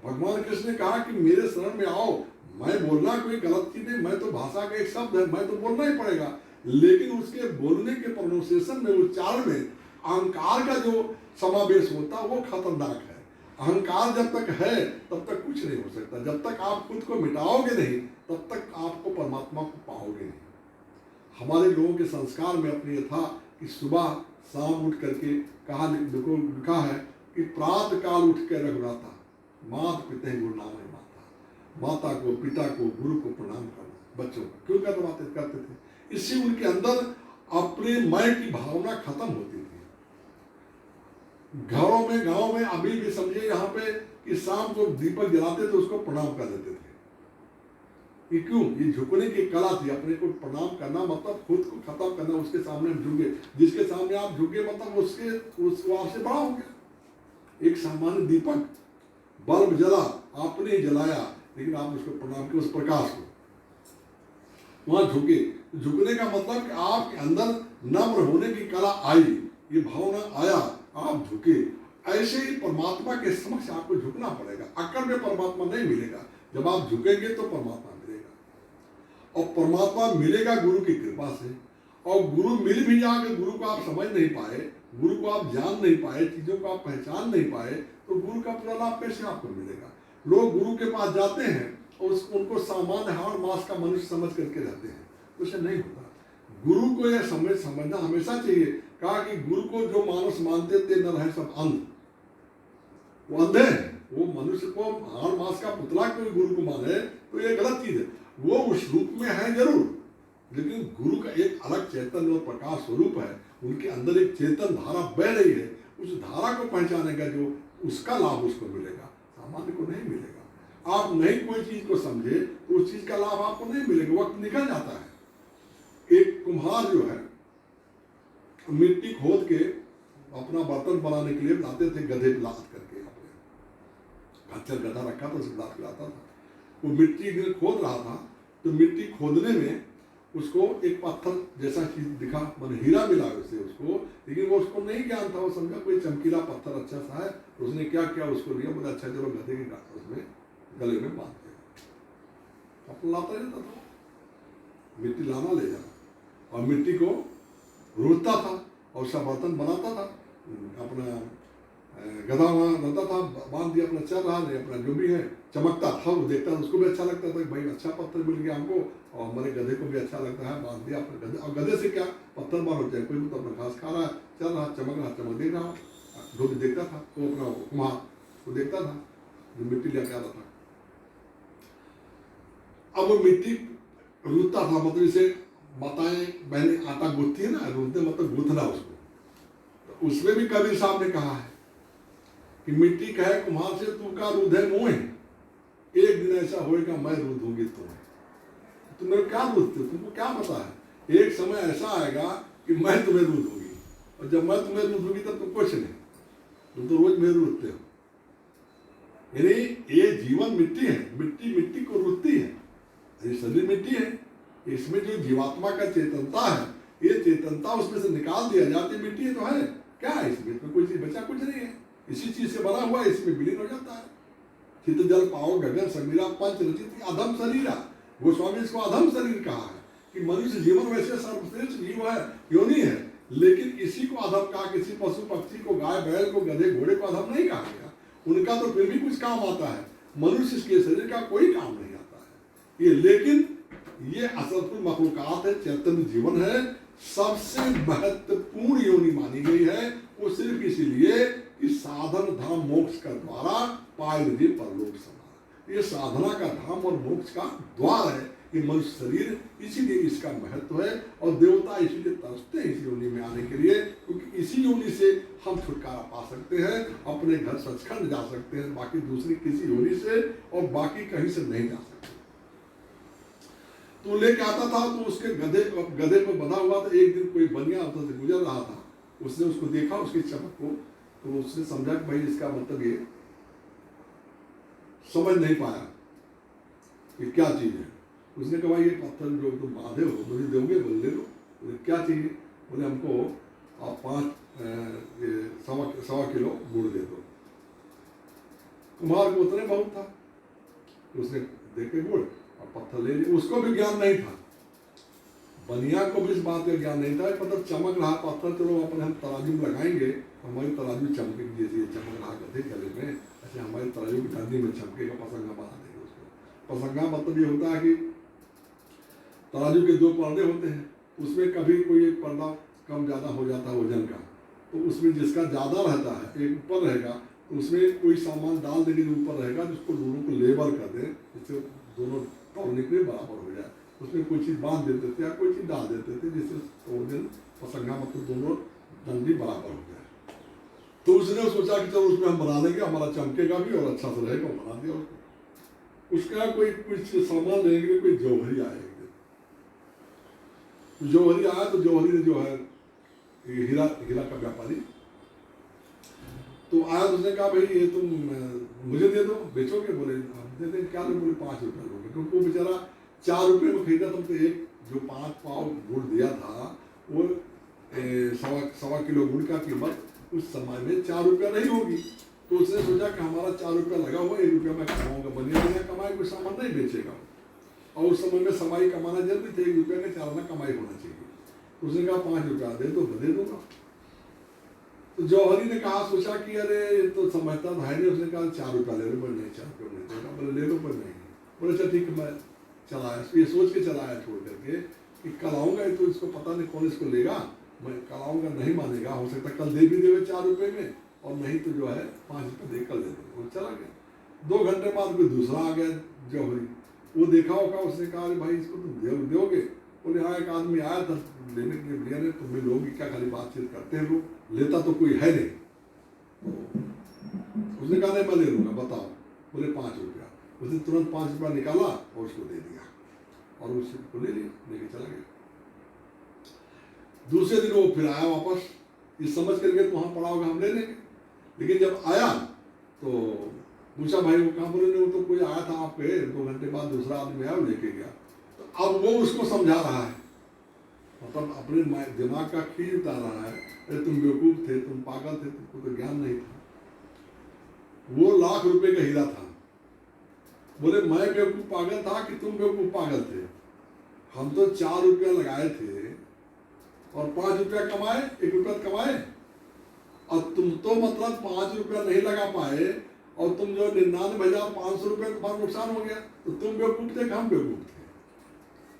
भगवान कृष्ण ने कहा कि मेरे शरण में आओ, मैं बोलना कोई गलत चीज नहीं, मैं तो भाषा का एक शब्द है, मैं तो बोलना ही पड़ेगा, लेकिन उसके बोलने के प्रोनाउंसिएशन में, उच्चारण में अहंकार का जो समावेश होता है वो खतरनाक है। अहंकार जब तक है तब तक कुछ नहीं हो सकता। जब तक आप खुद को मिटाओगे नहीं तब तक आपको परमात्मा को पाओगे नहीं। हमारे लोगों के संस्कार में अपनी ये था कि सुबह शाम उठ करके लिखा है कि प्रातः काल उठ के रघुनाथा मात पिते गुरु नाम है माता, माता को, पिता को, गुरु को प्रणाम करना। बच्चों को क्यों करते थे? इससे उनके अंदर अपने मैं की भावना खत्म होती थी। घरों में, गांव में अभी भी समझे यहाँ पे कि शाम को दीपक जलाते थे उसको प्रणाम कर देते थे। ये क्यों? ये झुकने की कला थी। अपने को प्रणाम करना मतलब खुद को खत्म करना, उसके सामने झुके। जिसके सामने आप झुके मतलब उसको आपसे बड़ा हो गया। एक सामान्य दीपक, बल्ब जला, आपने जलाया, लेकिन आप उसको प्रणाम किया, उस प्रकाश को, वहां झुके। झुकने का मतलब कि आपके अंदर नम्र होने की कला आई, ये भावना आया, आप झुके। ऐसे ही परमात्मा के समक्ष आपको झुकना पड़ेगा। अकड़ में परमात्मा नहीं मिलेगा, जब आप झुकेंगे तो परमात्मा मिलेगा। और परमात्मा मिलेगा गुरु की कृपा से। और गुरु मिल भी जाएगा, गुरु को आप समझ नहीं पाए, गुरु को आप जान नहीं पाए, चीजों को आप पहचान नहीं पाए, तो गुरु का पूरा लाभ कैसे आपको मिलेगा? लोग गुरु के पास जाते हैं और उनको सामान्य हाड़ मास का मनुष्य समझ करके रहते हैं, तो उसे नहीं होता। गुरु को यह समझना हमेशा चाहिए। कहा कि गुरु को जो मानस मानते थे न रहे सब अंध, वो अंधे हैं। वो मनुष्य को हाड़ मास का पुतला कोई गुरु को माने तो ये गलत चीज है। वो उस रूप में है जरूर, लेकिन गुरु का एक अलग चैतन्य और प्रकाश स्वरूप है। उनके अंदर एक चेतन धारा बह रही है, उस धारा को पहचानेगा जो उसका लाभ उसको मिलेगा, सामान्य को नहीं मिलेगा। आप नहीं कोई चीज को समझे तो उस चीज का लाभ आपको नहीं मिलेगा, वक्त निकल जाता है। एक कुम्हार जो है मिट्टी खोद के अपना बर्तन बनाने के लिए लाते थे, गधे लाद करके, अपने खच्चर गधा रखा था, उसे लाद के लाता था। वो मिट्टी खोद रहा था, तो मिट्टी खोदने में उसको एक पत्थर जैसा चीज दिखा, मन हीरा मिला उससे उसको, लेकिन वो उसको नहीं ज्ञान था। वो समझा कोई चमकीला पत्थर अच्छा सा है, तो उसने क्या किया, उसको लिया, बोला अच्छा चलो गधे के उसमें गले में बांध दिया। अपना लाता रहता था, मिट्टी लाना ले जाना, और मिट्टी को रोजता था और उसका बर्तन बनाता था। अपना गधा वहाँ रहता था, बांध दिया, अपना चल रहा है, अपना जो भी है चमकता था, वो देखता था, उसको भी अच्छा लगता था, भाई अच्छा पत्थर मिल गया हमको, और हमारे गधे को भी अच्छा लगता है, बांध दिया अपने गधे। और गधे से क्या पत्थर बार हो जाए, कोई तो अपना घास खा रहा है, चल रहा, चमक रहा, चमक देख रहा, जो भी देखता था वो अपना कुम्हार वो देखता था, जो मिट्टी लेके आता था। अब वो मिट्टी रूदता था, मतलब इसे माताएं बहनें आटा गूंथती है ना, रूदते मतलब गूंथना उसको। तो उसमें भी कबीर साहब ने कहा है कि मिट्टी कहे कुम्हार से तू का रूधे मुँह, एक दिन ऐसा होएगा मैं रूधूंगी तुम मेरे क्या रूधते हो, तुमको क्या पता है। एक समय ऐसा आएगा कि मैं तुम्हें रूधूंगी, और जब मैं तुम्हें रूधूंगी तब तुम कुछ नहीं, तुम तो रोज मेरे रूधते हो। यानी ये जीवन मिट्टी है, मिट्टी मिट्टी को रूधती है, ये शरीर मिट्टी है, इसमें जो जीवात्मा का चेतनता है, ये चेतनता उसमें से निकाल दिया जाती है। मिट्टी तो है, क्या है इसमें कोई चीज बचा कुछ नहीं है, इसी चीज से बना हुआ है, इसमें विलीन हो जाता है। चित जल पाओ गगन समीरा पंच रचित अधम शरीरा, गोस्वामी इसको अधम शरीर कहा है कि मनुष्य जीवन वैसे सर्वश्रेष्ठ जीव है, योनि है, लेकिन इसी को अधम कहा। किसी पशु पक्षी को, गाय बैल को, गधे घोड़े को अधम नहीं कहा गया, उनका तो फिर भी कुछ काम आता है, मनुष्य के शरीर का कोई काम नहीं आता है ये। लेकिन ये असतुल मखलूकात है, चैतन्य जीवन है, सबसे महत्वपूर्ण योनि मानी गई है। वो सिर्फ इसीलिए कि साधन धाम मोक्ष का द्वारा पाए निधि परलोक समाना। ये साधना का धाम और मोक्ष का द्वार है ये मनुष्य शरीर, इसीलिए इसका महत्व है। और देवता इसीलिए तरसते हैं इस योनि में आने के लिए, क्योंकि इसी योनि से हम छुटकारा पा सकते हैं, अपने घर सचखंड जा सकते हैं, बाकी दूसरी किसी योनि से और बाकी कहीं से नहीं जा सकते। तो लेके आता था तो उसके गधे पर बंधा हुआ था। एक दिन कोई बनिया उधर से गुजर रहा था, उसने उसको देखा, उसकी चमक को, तो उसने समझा कि भाई इसका मतलब ये समझ नहीं पाया कि क्या चीज है। उसने कहा ये पत्थर जो तुम बांधे हो मुझे दोगे? बोल दे दो। बोले क्या चाहिए? बोले हमको आप 5 सवा किलो गुड़ दे दो। कुम्हार को उतने बहुत था, उसने देखे गुड़ और पत्थर ले लिया। उसको भी ज्ञान नहीं था, बनिया को भी इस बात का ज्ञान नहीं था। मतलब चमक रहा पत्थर, चलो अपने हम तराजू में लगाएंगे, हमारी तराजू चमकेगी, जैसे चमक रहा गधे गले में, ऐसे हमारी तराजू की ठंडी में चमकेगा, पसंगा बना देंगे उसको। पसंगा मतलब ये होता है कि तराजू के 2 पर्दे होते हैं, उसमें कभी कोई एक पर्दा कम ज़्यादा हो जाता है वजन का, तो उसमें जिसका ज़्यादा रहता है एक ऊपर रहेगा, तो उसमें कोई सामान डाल देंगे जो ऊपर रहेगा, जिसको दोनों को लेबर कर दें, जिससे दोनों तोड़ने के लिए बराबर हो जाए। उसमें कोई चीज़ बांध देते थे या कोई चीज़ डाल देते थे, जिससे तोड़ दें पसंगा, मतलब दोनों डंडी बराबर हो जाए। तो उसने सोचा कि चलो उसमें हम बना लेंगे, हमारा चमकेगा भी और अच्छा से रहेगा, बना दिया उसको। उसका कोई कुछ सामान लेने के लिए कोई जौहरी आएगा, जौहरी आया तो जौहरी ने जो है हीरा का व्यापारी तो आया, तो उसने कहा भाई ये तुम मुझे दे दो, बेचोगे? बोले दे दें। क्या लोग? बोले 5 रुपये लोगे, क्योंकि वो बेचारा 4 रुपये में खरीदा था। तो एक जो 5 पाव गुड़ दिया था वो 1.25 किलो गुड़ का कीमत उस समय में 4 रुपया नहीं होगी। तो उसने सोचा कि हमारा 4 रुपया लगा हुआ, 1 रुपया मैं कमाऊंगा, बनिया कमाए, कोई सामान नहीं बेचेगा। और उस समय में समाई कमाना जरूरी थे, 1 रुपया का 4 आना कमाई होना चाहिए। उसने कहा 5 रुपया दे दो, दे दूंगा। तो जौहरी ने कहा, सोचा कि अरे ये तो समझता था नहीं। उसने कहा 4 रुपया ले लो। बोले नहीं 4 रुपये नहीं देगा। बोले ले लो, पर नहीं। बोले अच्छा ठीक है, मैं चलाया, ये सोच के चलाया छोड़ करके कि कल आऊँगा, तो इसको पता नहीं कौन इसको लेगा, मैं कल आऊँगा, नहीं मानेगा, हो सकता कल दे भी देवे 4 रुपये में, और नहीं तो जो है 5 रुपये दे कल दे देंगे। वो चला गया। 2 घंटे बाद कोई दूसरा आ गया जौहरी, वो देखा होगा, उसने कहा अरे भाई इसको तुम दोगे? बोले हाँ, एक आदमी आया था लेने के लिए, भैया ने तुम भी लोगे क्या? खाली बातचीत करते हैं लोग, लेता तो कोई है नहीं। तो उसने कहा नहीं मैं ले लूँगा, बताओ। बोले 5 रुपया। उसने तुरंत 5 रुपया निकाला और उसको दे दिया, और उसको ले लिया, लेके चला गया। दूसरे दिन वो फिर आया वापस, ये समझ करके तो वहाँ पड़ा होगा हम ले लेंगे। लेकिन जब आया तो पूछा भाई वो कहाँ? बोले वो तो कोई आया था आपके, 2 घंटे बाद दूसरा आदमी आया, लेके गया। तो अब वो उसको समझा रहा है, मतलब अपने दिमाग का खींच उतार रहा है, अरे तुम बेवकूफ थे, तुम पागल थे, तुमको तो ज्ञान नहीं था। वो लाख रुपए का हीरा था। बोले मैं बेवकूफ पागल था कि तुम बेवकूफ पागल थे? हम तो 4 रुपया लगाए थे और 5 रुपया कमाए, 1 रुपया कमाए, और तुम तो मतलब 5 रुपया नहीं लगा पाए, और तुम जो 99,500 रुपये तुम्हारा नुकसान हो गया। तो तुम बेवकूफ थे कि हम बेवकूफ थे?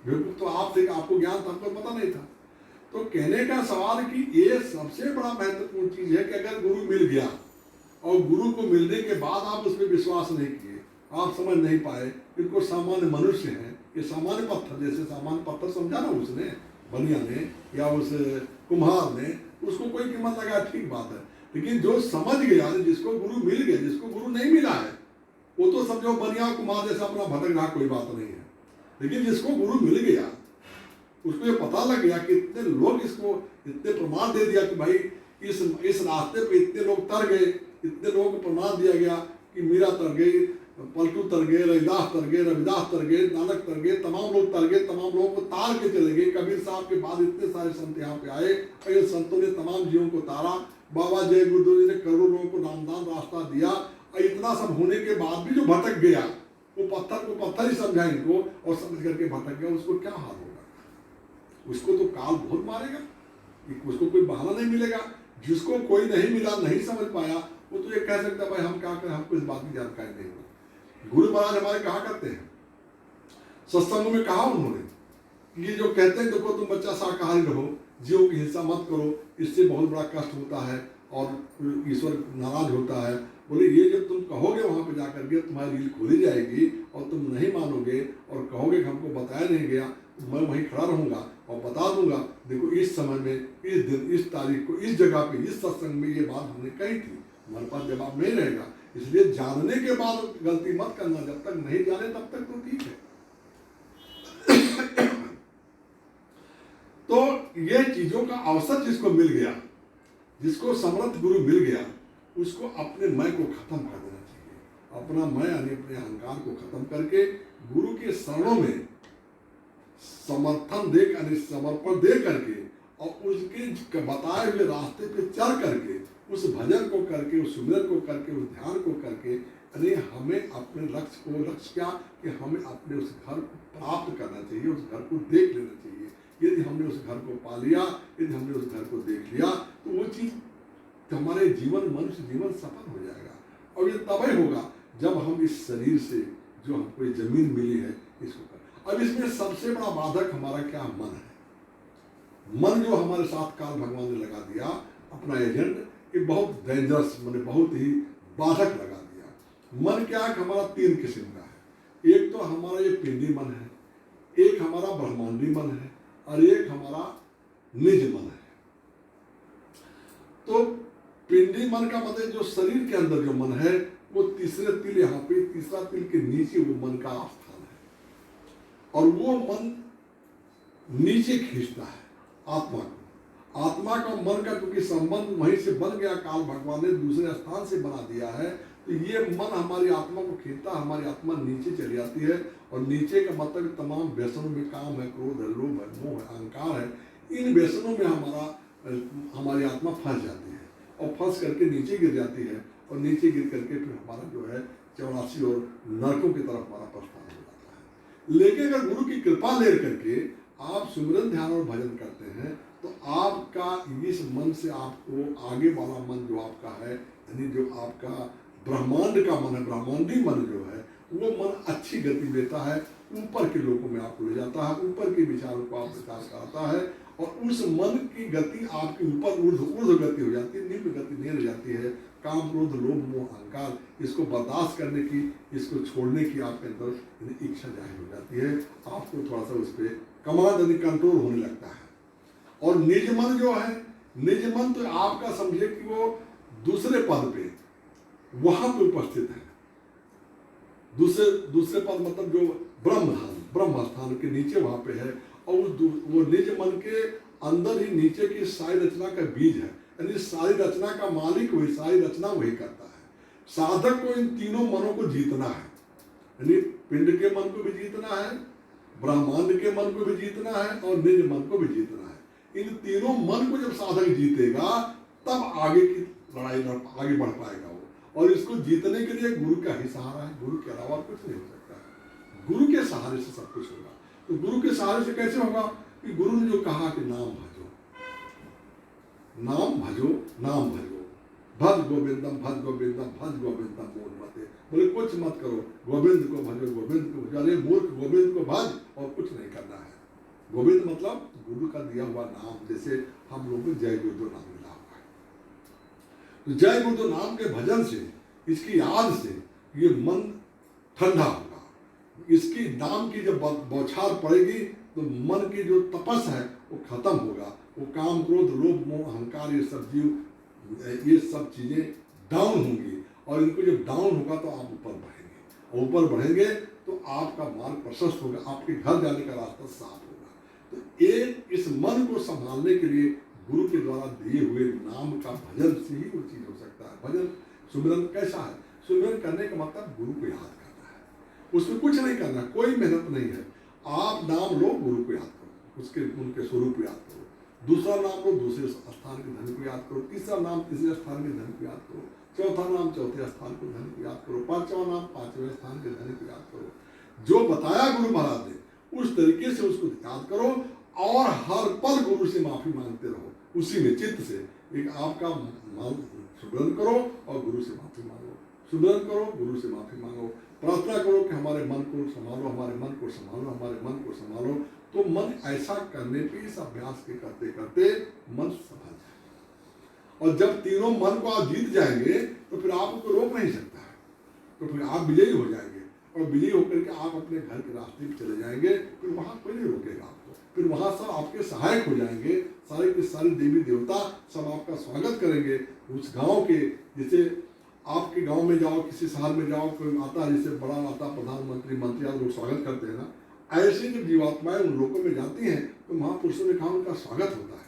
बेवकूफ तो आप थे, आपको ज्ञान था, हमको पता नहीं था। तो कहने का सवाल कि ये सबसे बड़ा महत्वपूर्ण चीज है कि अगर गुरु मिल गया और गुरु को मिलने के बाद आप उस पर विश्वास नहीं किए, आप समझ नहीं पाए, इनको सामान्य मनुष्य हैं, ये सामान्य पत्थर, जैसे सामान्य पत्थर समझा ना उसने, बनिया ने या उस कुम्हार ने, उसको कोई कीमत लगा, ठीक बात है। लेकिन जो समझ गया, जिसको गुरु मिल गया, जिसको गुरु नहीं मिला है, वो तो समझो बनिया कुम्हार जैसा अपना भटक रहा, कोई बात नहीं है। लेकिन जिसको गुरु मिल गया, उसको ये पता लग गया कि इतने लोग इसको इतने प्रमाण दे दिया कि भाई इस रास्ते पे इतने लोग तर गए, इतने लोगों को प्रमाण दिया गया कि मीरा तर गई, पलटू तर गए, रविदास तर गए, रविदास तर गए, नानक तर गए, तमाम लोग तर गए, तमाम लोगों को तार के चले गए। कबीर साहब के बाद इतने सारे संत यहाँ पे आए, और ये संतों ने तमाम जीवों को तारा। बाबा जय गुरुदेव जी ने करोड़ों लोगों को नामदान रास्ता दिया, और इतना सब होने के बाद भी जो भटक गया, वो पत्थर को पत्थर ही समझा इनको, और समझ करके भटक गया, उसको क्या हाल होगा? उसको तो काल बहुत मारेगा, उसको कोई बहाना नहीं मिलेगा। जिसको कोई नहीं मिला, नहीं समझ पाया, वो तो ये कह सकता है भाई हम क्या करें, हमको इस बात की जानकारी नहीं हो। गुरु महाराज हमारे कहा करते हैं, सत्संग में कहा उन्होंने, ये जो कहते हैं देखो तुम बच्चा शाकाहारी रहो, जीवों की हिंसा मत करो, इससे बहुत बड़ा कष्ट होता है और ईश्वर नाराज होता है। बोले ये जब तुम कहोगे वहाँ पे जाकर के तुम्हारी रील खोली जाएगी और तुम नहीं मानोगे और कहोगे कि हमको बताया नहीं गया, तो मैं वहीं खड़ा रहूँगा और बता दूंगा, देखो इस समय में, इस दिन, इस तारीख को, इस जगह पे, इस सत्संग में ये बात हमने कही थी। हमारे पास जवाब नहीं रहेगा, इसलिए जानने के बाद गलती मत करना, जब तक नहीं जाने तब तक तो ठीक है। तो ये चीजों का अवसर जिसको मिल गया, जिसको समर्थ गुरु मिल गया, उसको अपने मैं को खत्म कर देना चाहिए। अपना मैं यानी अपने अहंकार को खत्म करके गुरु के शरणों में समर्थन दे, यानी समर्पण दे करके और उसके बताए हुए रास्ते पे चल करके, उस भजन को करके, उस सुमिरन को करके, उस ध्यान को करके, यानी हमें अपने लक्ष्य क्या कि हमें अपने उस घर को प्राप्त करना चाहिए, उस घर को देख लेना चाहिए। यदि हमने उस घर को पा लिया, यदि हमने उस घर को देख लिया, तो वो चीज हमारे जीवन, मनुष्य जीवन सफल हो जाएगा। और ये तभी होगा जब हम इस शरीर से जो हमको ये जमीन मिली है इसको कर। अब इसमें सबसे बड़ा बाधक हमारा क्या? मन है। मन जो हमारे साथ काल भगवान ने लगा दिया अपना एजेंट, ये बहुत डेंजरस, मैंने बहुत ही बाधक लगा दिया। मन क्या है? हमारा 3 किस्म का है। एक तो हमारा ये पिंडी मन है, एक हमारा ब्रह्मांडी मन है, और एक हमारा निज मन है। तो पिंडी मन का मतलब जो शरीर के अंदर जो मन है, वो तीसरे तिल, यहाँ पे तीसरा तिल के नीचे वो मन का स्थान है, और वो मन नीचे खींचता है आत्मा को। आत्मा का मन का क्योंकि संबंध वहीं से बन गया, काल भगवान ने दूसरे स्थान से बना दिया है, तो ये मन हमारी आत्मा को खींचता, हमारी आत्मा नीचे चली जाती है। और नीचे का मतलब तमाम व्यसनों में, काम है, क्रोध है, लोभ है, मोह है, अहंकार है, इन व्यसनों में हमारी आत्मा फंस जाती है और फंस करके नीचे गिर जाती है। और नीचे गिर करके फिर हमारा जो है 84 और नरकों की तरफ हमारा प्रस्थान हो जाता है। लेकिन अगर गुरु की कृपा ले करके आप सुमिरन, ध्यान और भजन करते हैं, तो आपका इस मन से आपको आगे वाला मन जो आपका है, यानी जो आपका ब्रह्मांड का मन है, ब्रह्मांडी मन जो है, वो मन अच्छी गति देता है, ऊपर के लोगों में आपको ले जाता है, ऊपर के विचारों को आप विकास कराता है। और उस मन की गति आपके ऊपर ऊर्ध्व गति हो जाती है, निम्न गति नहीं रह जाती है। काम, क्रोध, लोभ, मोह, अहंकार, इसको बर्दाश्त करने की, इसको छोड़ने की आपके अंदर इच्छा जाहिर हो जाती है। आपको थोड़ा सा उस पर कमांड यानी कंट्रोल होने लगता है। और निज मन जो है, निज मन तो आपका समझिए कि वो दूसरे पद पे, वहां पे उपस्थित है। दूसरे पद मतलब जो ब्रह्म स्थान के नीचे वहां पे है। और वो निज मन के अंदर ही नीचे की सारी रचना का बीज है, यानी सारी रचना का मालिक वही, सारी रचना वही करता है। साधक को इन तीनों मनों को जीतना है, यानी पिंड के मन को भी जीतना है, ब्रह्मांड के मन को भी जीतना है, और निज मन को भी जीतना है। इन तीनों मन को जब साधक जीतेगा, तब आगे की लड़ाई आगे बढ़ पाएगा वो। और इसको जीतने के लिए गुरु का ही सहारा है, गुरु के अलावा कुछ नहीं हो सकता है। गुरु के सहारे से सब कुछ होगा। तो गुरु के सहारे से कैसे होगा? कि गुरु ने जो कहा कि नाम भजो, नाम भजो, नाम भजो, भज गोविंदम, भज गोविंदम, भज गोविंदम, बोल मते। बोले कुछ मत करो, गोविंद को भजो, गोविंद को भजो। अरे मूर्ख, गोविंद को भज और कुछ नहीं करना है। गोविंद मतलब गुरु का दिया हुआ नाम, जैसे हम लोगों को जय गुरुदेव नाम मिला हुआ है। तो जय गुरुदेव नाम के भजन से, इसकी याद से ये मन ठंडा होगा। इसकी नाम की जब बौछार पड़ेगी, तो मन की जो तपस है वो खत्म होगा। वो काम, क्रोध, लोभ, मोह, अहंकार, ये सब जीव, ये सब चीजें डाउन होंगी। और इनको जब डाउन होगा तो आप ऊपर बढ़ेंगे, और ऊपर बढ़ेंगे तो आपका मार्ग प्रशस्त होगा, आपके घर जाने का रास्ता साफ होगा। तो इस मन को संभालने के लिए गुरु के द्वारा दिए हुए नाम का भजन से ही वो चीज हो सकता है। भजन सुमिरन कैसा है? सुमिरन करने का मतलब गुरु को याद करना है, उसमें कुछ नहीं करना, कोई मेहनत नहीं है। आप नाम लो, गुरु को याद करो, उनके स्वरूप को याद करो। दूसरा नाम लो, दूसरे स्थान के धन को याद करो। तीसरा नाम, तीसरे स्थान के धन को याद करो। चौथा नाम, चौथे स्थान के धन को याद करो। पांचवा नाम, पांचवें स्थान के धन को याद करो। जो बताया गुरु महाराज ने, उस तरीके से उसको याद करो, और हर पल गुरु से माफी मांगते रहो। उसी में चित्त से एक आपका सुमिरन करो और गुरु से माफी मांगो। सुमिरन करो, गुरु से माफी मांगो, प्रार्थना करो कि हमारे मन को संभालो, हमारे मन को संभालो, हमारे मन को संभालो। तो मन ऐसा करने पे इस अभ्यास के करते करते मन संभल जाए। और जब तीनों मन को आप जीत जाएंगे तो फिर आपको रोक नहीं सकता है, तो फिर आप विजयी हो जाएंगे। और विजयी होकर के आप अपने घर के रास्ते पे चले जाएंगे, फिर वहां कोई नहीं रोकेगा आपको। फिर वहां सब आपके सहायक हो जाएंगे, सारे के सारे देवी देवता सब आपका स्वागत करेंगे। उस गांव के, जैसे आपके गांव में जाओ, किसी शहर में जाओ, कोई आता है, जैसे बड़ा आता, प्रधानमंत्री, मंत्री आदि लोग स्वागत करते हैं ना, ऐसे जब जीवात्माएं उन लोगों में जाती हैं तो महापुरुषों ने कहा उनका स्वागत होता है।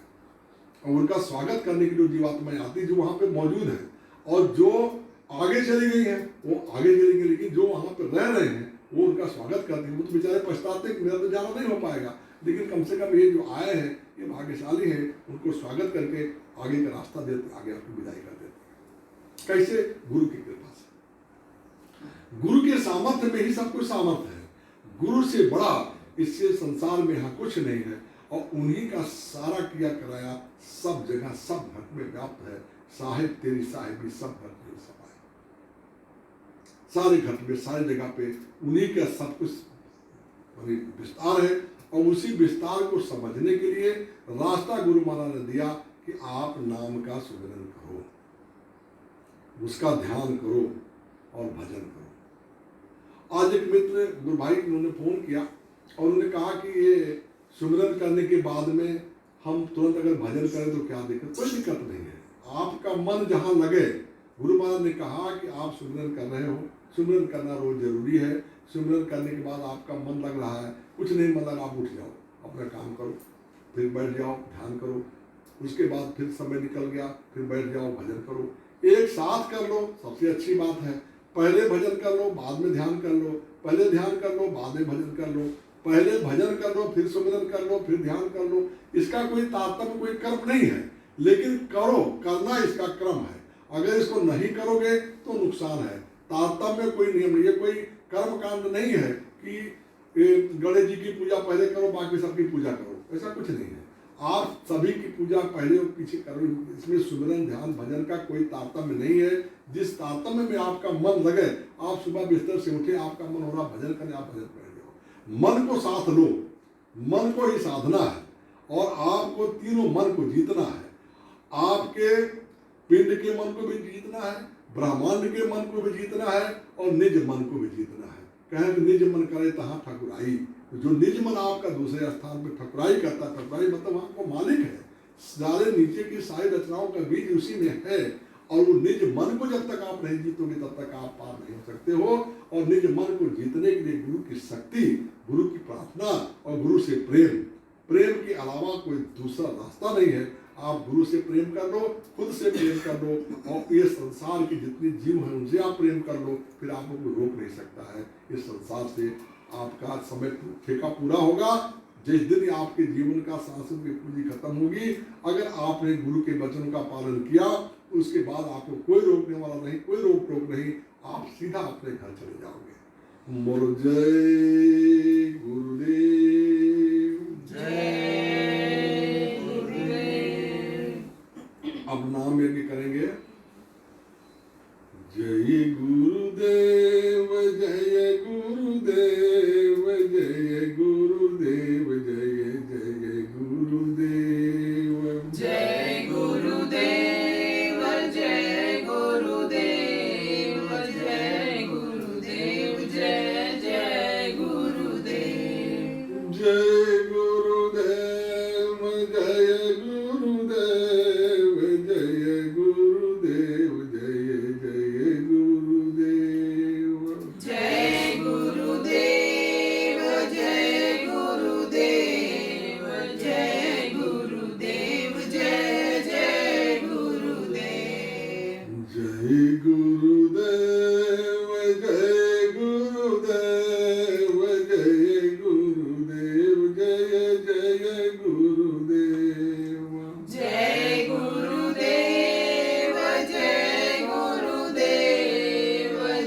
और उनका स्वागत करने की जो जीवात्माएं आती जो वहां पे मौजूद है, और जो आगे चली गई है वो आगे चली गई, लेकिन जो वहां पर रह रहे हैं वो उनका स्वागत करते हैं। वो तो बेचारे पछताते हैं, मेरा तो जाना नहीं हो पाएगा, लेकिन कम से कम ये जो आए हैं ये भाग्यशाली हैं, उनको स्वागत करके आगे का रास्ता देते, आगे आपकी विदाई कर देते। कैसे? गुरु की कृपा से। गुरु के सामर्थ्य में ही सब कुछ सामर्थ्य है। गुरु से बड़ा इससे संसार में यहाँ कुछ नहीं है। और उन्हीं का सारा किया कराया सब जगह सब घर में व्याप्त है। साहिब तेरी साहिबी सब घर में समाये, सारे घर में सारी जगह पे उन्हीं का सब कुछ विस्तार है। और उसी विस्तार को समझने के लिए रास्ता गुरु महाराज ने दिया कि आप नाम का सुमिरन करो, उसका ध्यान करो और भजन करो। आज एक मित्र गुरु भाई उन्होंने फोन किया और उन्होंने कहा कि ये सुमिरन करने के बाद में हम तुरंत अगर भजन करें तो क्या दिक्कत? कोई दिक्कत नहीं है, आपका मन जहाँ लगे। गुरु महाराज ने कहा कि आप सुमिरन कर रहे हो, सुमिरन करना रोज जरूरी है। सुमिरन करने के बाद आपका मन लग रहा है, कुछ नहीं मन लगा, आप उठ जाओ, अपना काम करो, फिर बैठ जाओ, ध्यान करो। उसके बाद फिर समय निकल गया, फिर बैठ जाओ, भजन करो। एक साथ कर लो, सबसे अच्छी बात है। पहले भजन कर लो, बाद में ध्यान कर लो, पहले ध्यान कर लो, बाद में भजन कर लो, पहले भजन कर लो, फिर सुमिरन कर लो, फिर ध्यान कर लो। इसका कोई तारतम्य, कोई क्रम नहीं है, लेकिन करो, करना इसका क्रम है। अगर इसको नहीं करोगे तो नुकसान है। तारतम्य कोई नियम नहीं है, कोई कर्म कांड नहीं है कि गणेश जी की पूजा पहले करो बाकी सबकी पूजा करो, ऐसा कुछ नहीं है। आप सभी की पूजा पहले और पीछे करो। इसमें सुमिरन ध्यान भजन का कोई तारतम्य नहीं है। जिस तारतम्य में आपका मन लगे, आप सुबह बिस्तर से उठे, आपका मन हो रहा भजन करने, आप भजन कर जाओ। मन को साथ लो, मन को ही साधना है। और आपको तीनों मन को जीतना है। आपके पिंड के मन को भी जीतना है, ब्रह्मांड के मन को भी जीतना है, और निज मन को भी जीतना है। कहें निज मन करे तहाँ ठकुराई। जो निज मन आपका दूसरे स्थान पे ठकुराई करता, ठकुराई मतलब आपको मालिक है। सारे नीचे की सारी रचनाओं का बीज उसी में है। और वो निज मन को जब तक आप नहीं जीतोगे तब तक आप पार नहीं हो सकते हो। और निज मन को जीतने के लिए गुरु की शक्ति, गुरु की प्रार्थना और गुरु से प्रेम, प्रेम के अलावा कोई दूसरा रास्ता नहीं है। आप गुरु से प्रेम कर लो, खुद से प्रेम कर लो, और ये संसार के जितने जीव हैं उनसे आप प्रेम कर लो, फिर आपको कोई रोक नहीं सकता है। इस संसार से आपका समय ठेका पूरा होगा जिस दिन आपके जीवन का शासन की पूंजी खत्म होगी। अगर आपने गुरु के वचनों का पालन किया, उसके बाद आपको कोई रोकने वाला नहीं, कोई रोक टोक नहीं, आप सीधा अपने घर चले जाओगे। बोलो जय गुरुदेव, जय गुरुदेव। अब नाम यज्ञ करेंगे। जय गुरुदेव, जय गुरुदेव, जय गुरुदेव, जय जय गुरुदेव, जय गुरुदेव, जय गुरुदेव, जय गुरुदेव, जय जय गुरुदेव, जय गुरुदेव, जय गुरुदेव, जय गुरुदेव, जय जय गुरुदेव, जय गुरुदेव, जय गुरुदेव, जय गुरुदेव, जय जय गुरुदेव, जय गुरुदेव, जय गुरुदेव, जय गुरुदेव, जय जय गुरुदेव, जय गुरुदेव, जय गुरुदेव,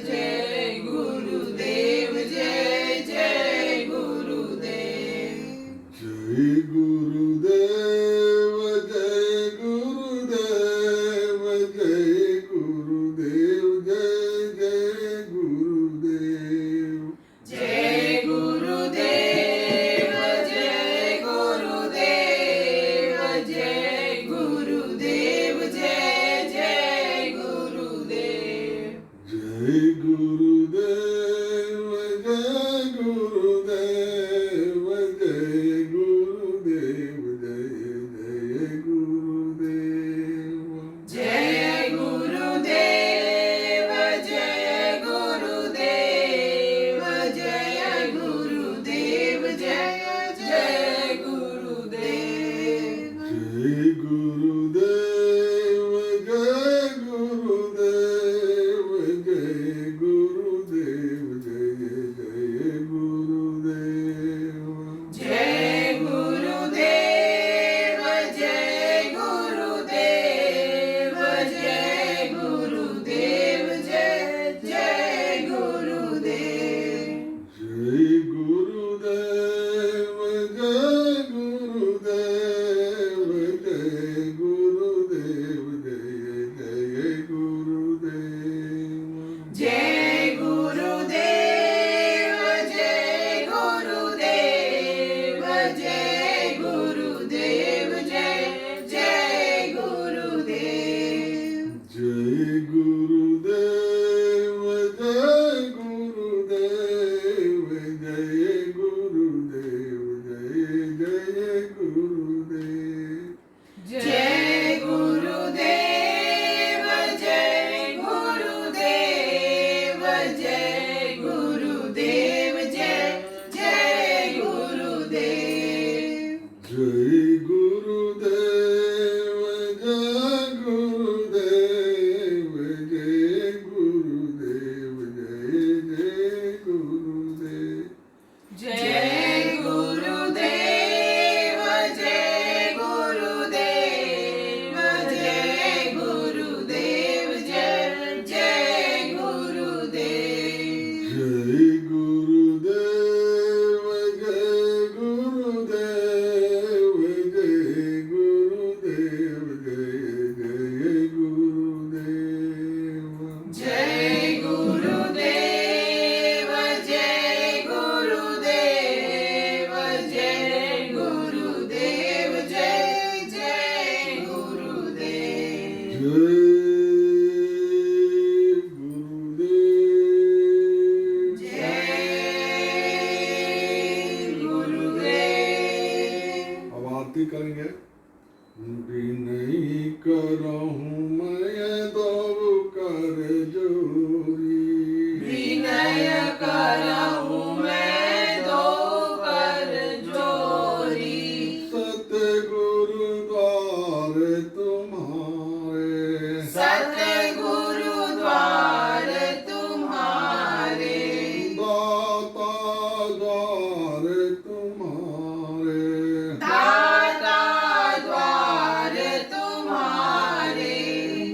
जय गुरुदेव, जय जय गुरुदेव, जय गुरुदेव, जय गुरुदेव, जय गुरुदेव, जय गुरुदेव जय गुरुदेव जय गुरुदेव जय गुरुदेव जय गुरुदेव जय गुरुदेव जय गुरुदेव जय जय गुरुदेव जय गुरुदेव जय गुरुदेव जय गुरुदेव जय जय गुरुदेव जय गुरुदेव जय गुरुदेव जय गुरुदेव जय जय गुरुदेव जय गुरुदेव जय गुरुदेव जय गुरुदेव जय जय गुरुदेव जय गुरुदेव जय गुरुदेव जय गुरुदेव जय जय गुरुदेव जय गुरुदेव जय गुरुदेव जय गुरुदेव जय जय गुरुदेव जय गुरुदेव जय गुरुदेव जय गुरुदेव जय जय गुरुदेव जय गुरुदेव जय गुरुदेव जय गुरुदेव जय जय गुरुदेव जय गुरुदेव जय गुरुदेव जय गुरुदेव जय जय गुरुदेव जय गुरुदेव जय गुरुदेव जय गुरुदेव जय जय गुरुदेव जय गुरुदेव जय गुरुदेव जय गुरुदेव जय जय गुरुदेव जय गुरुदेव जय गुरुदेव अब आरती करेंगे नहीं करहूँ मैं दो कर जोरी विनय करहूँ मैं दो कर जोरी सतगुरु द्वार तुम्हारे सतगुरु द्वार तुम्हारे दाता द्वार तुम्हारे दाता द्वार तुम्हारे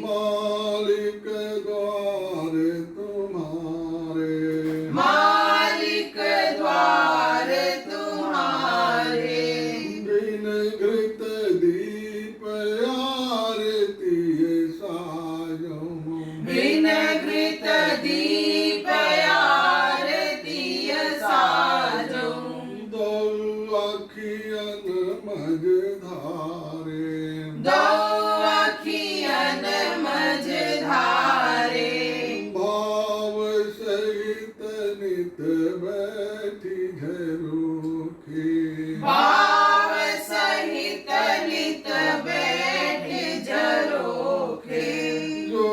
मालिक द्वार तुम्हारे मालिक द्वार तुम्हारे बिन घृत दीप आरती साजो बिन घृत दीप आरती साजो दो अखियन मझ धारे दो अखियन मझ धारे भाव सहित नित बैठी झरोखे भाव सहित नित बैठ जरोखे जो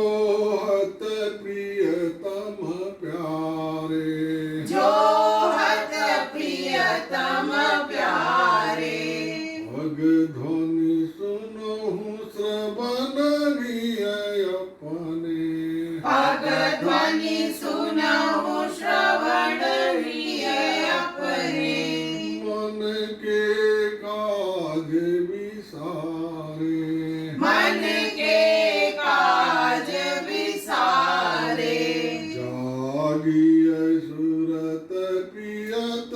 हत प्रियतम प्यारे जो हत प्रियतम प्यारे भग ध्वनि सुनहु श्रवण रिय अपने पग ध्वनि सुनहु श्रवण प्रिय अपने मन के काज विसारे मन के काज विसारे जागिय सुरत प्रियत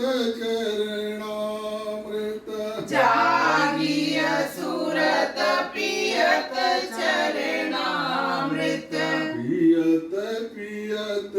चरणामृत जागिय सुरत प्रियत चरणामृत प्रियत प्रियत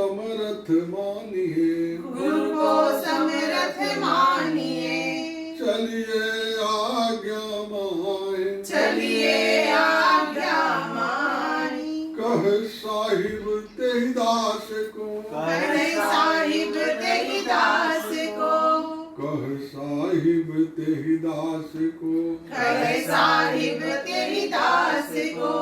समरथ मानिए, गुरु को समरथ मानिए, चलिए आज्ञा माए, चलिए आज्ञा मानी। कह साहिब तेहि दास को, कहे साहिब तेहि दास को, कह साहिब तेहि दास को, कहे साहिब तेहि दास को,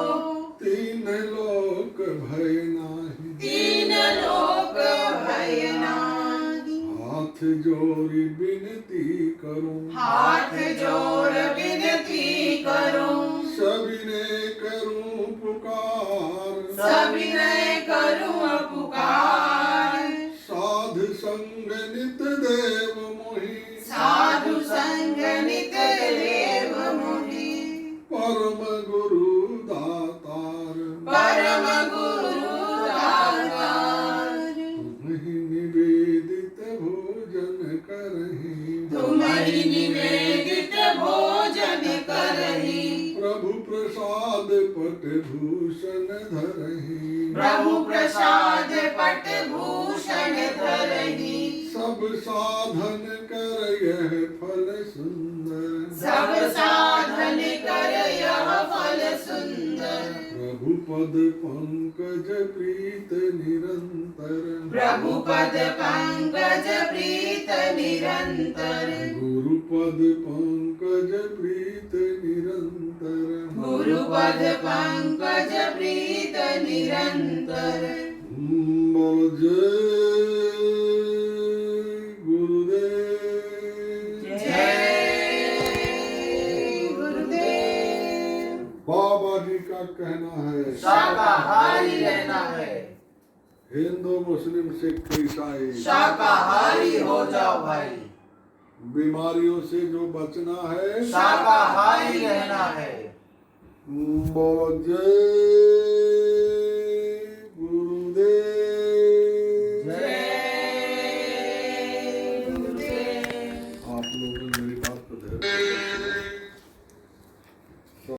तीन लोक भय नाही, तीन लोक भय नाही। हाथ जोड़ी विनती करूं, हाथ जोड़ विनती करूं, सविनय करूं पुकार, सविनय करूं पुकार। साधु संग नित देव मोहि, साधु संग नित देव मोहि, परम गुरु दातार, परम गुरु दातार। तुम्हि निवेदित भोजन करहि, तुम्हि निवेदित भोजन करहि, प्रभु प्रसाद पट भूषण धरहि, प्रभु प्रसाद पट भूषण धरहि। सब साधन कर यह फल सुंदर, सब साधन कर यह फल सुंदर। प्रभु पद पंकज प्रीत निरंतर, प्रभु पद पंकज प्रीत निरंतर, गुरु पद पंकज प्रीत निरंतर, गुरु पद पंकज प्रीत निरंतर। बोल जय गुरुदेव। जय गुरुदेव। बाबा जी का कहना है शाकाहारी रहना है, हिंदू मुस्लिम सिख ईसाई शाकाहारी हो जाओ भाई। बीमारियों से जो बचना है, शाकाहारी रहना है। बोल जय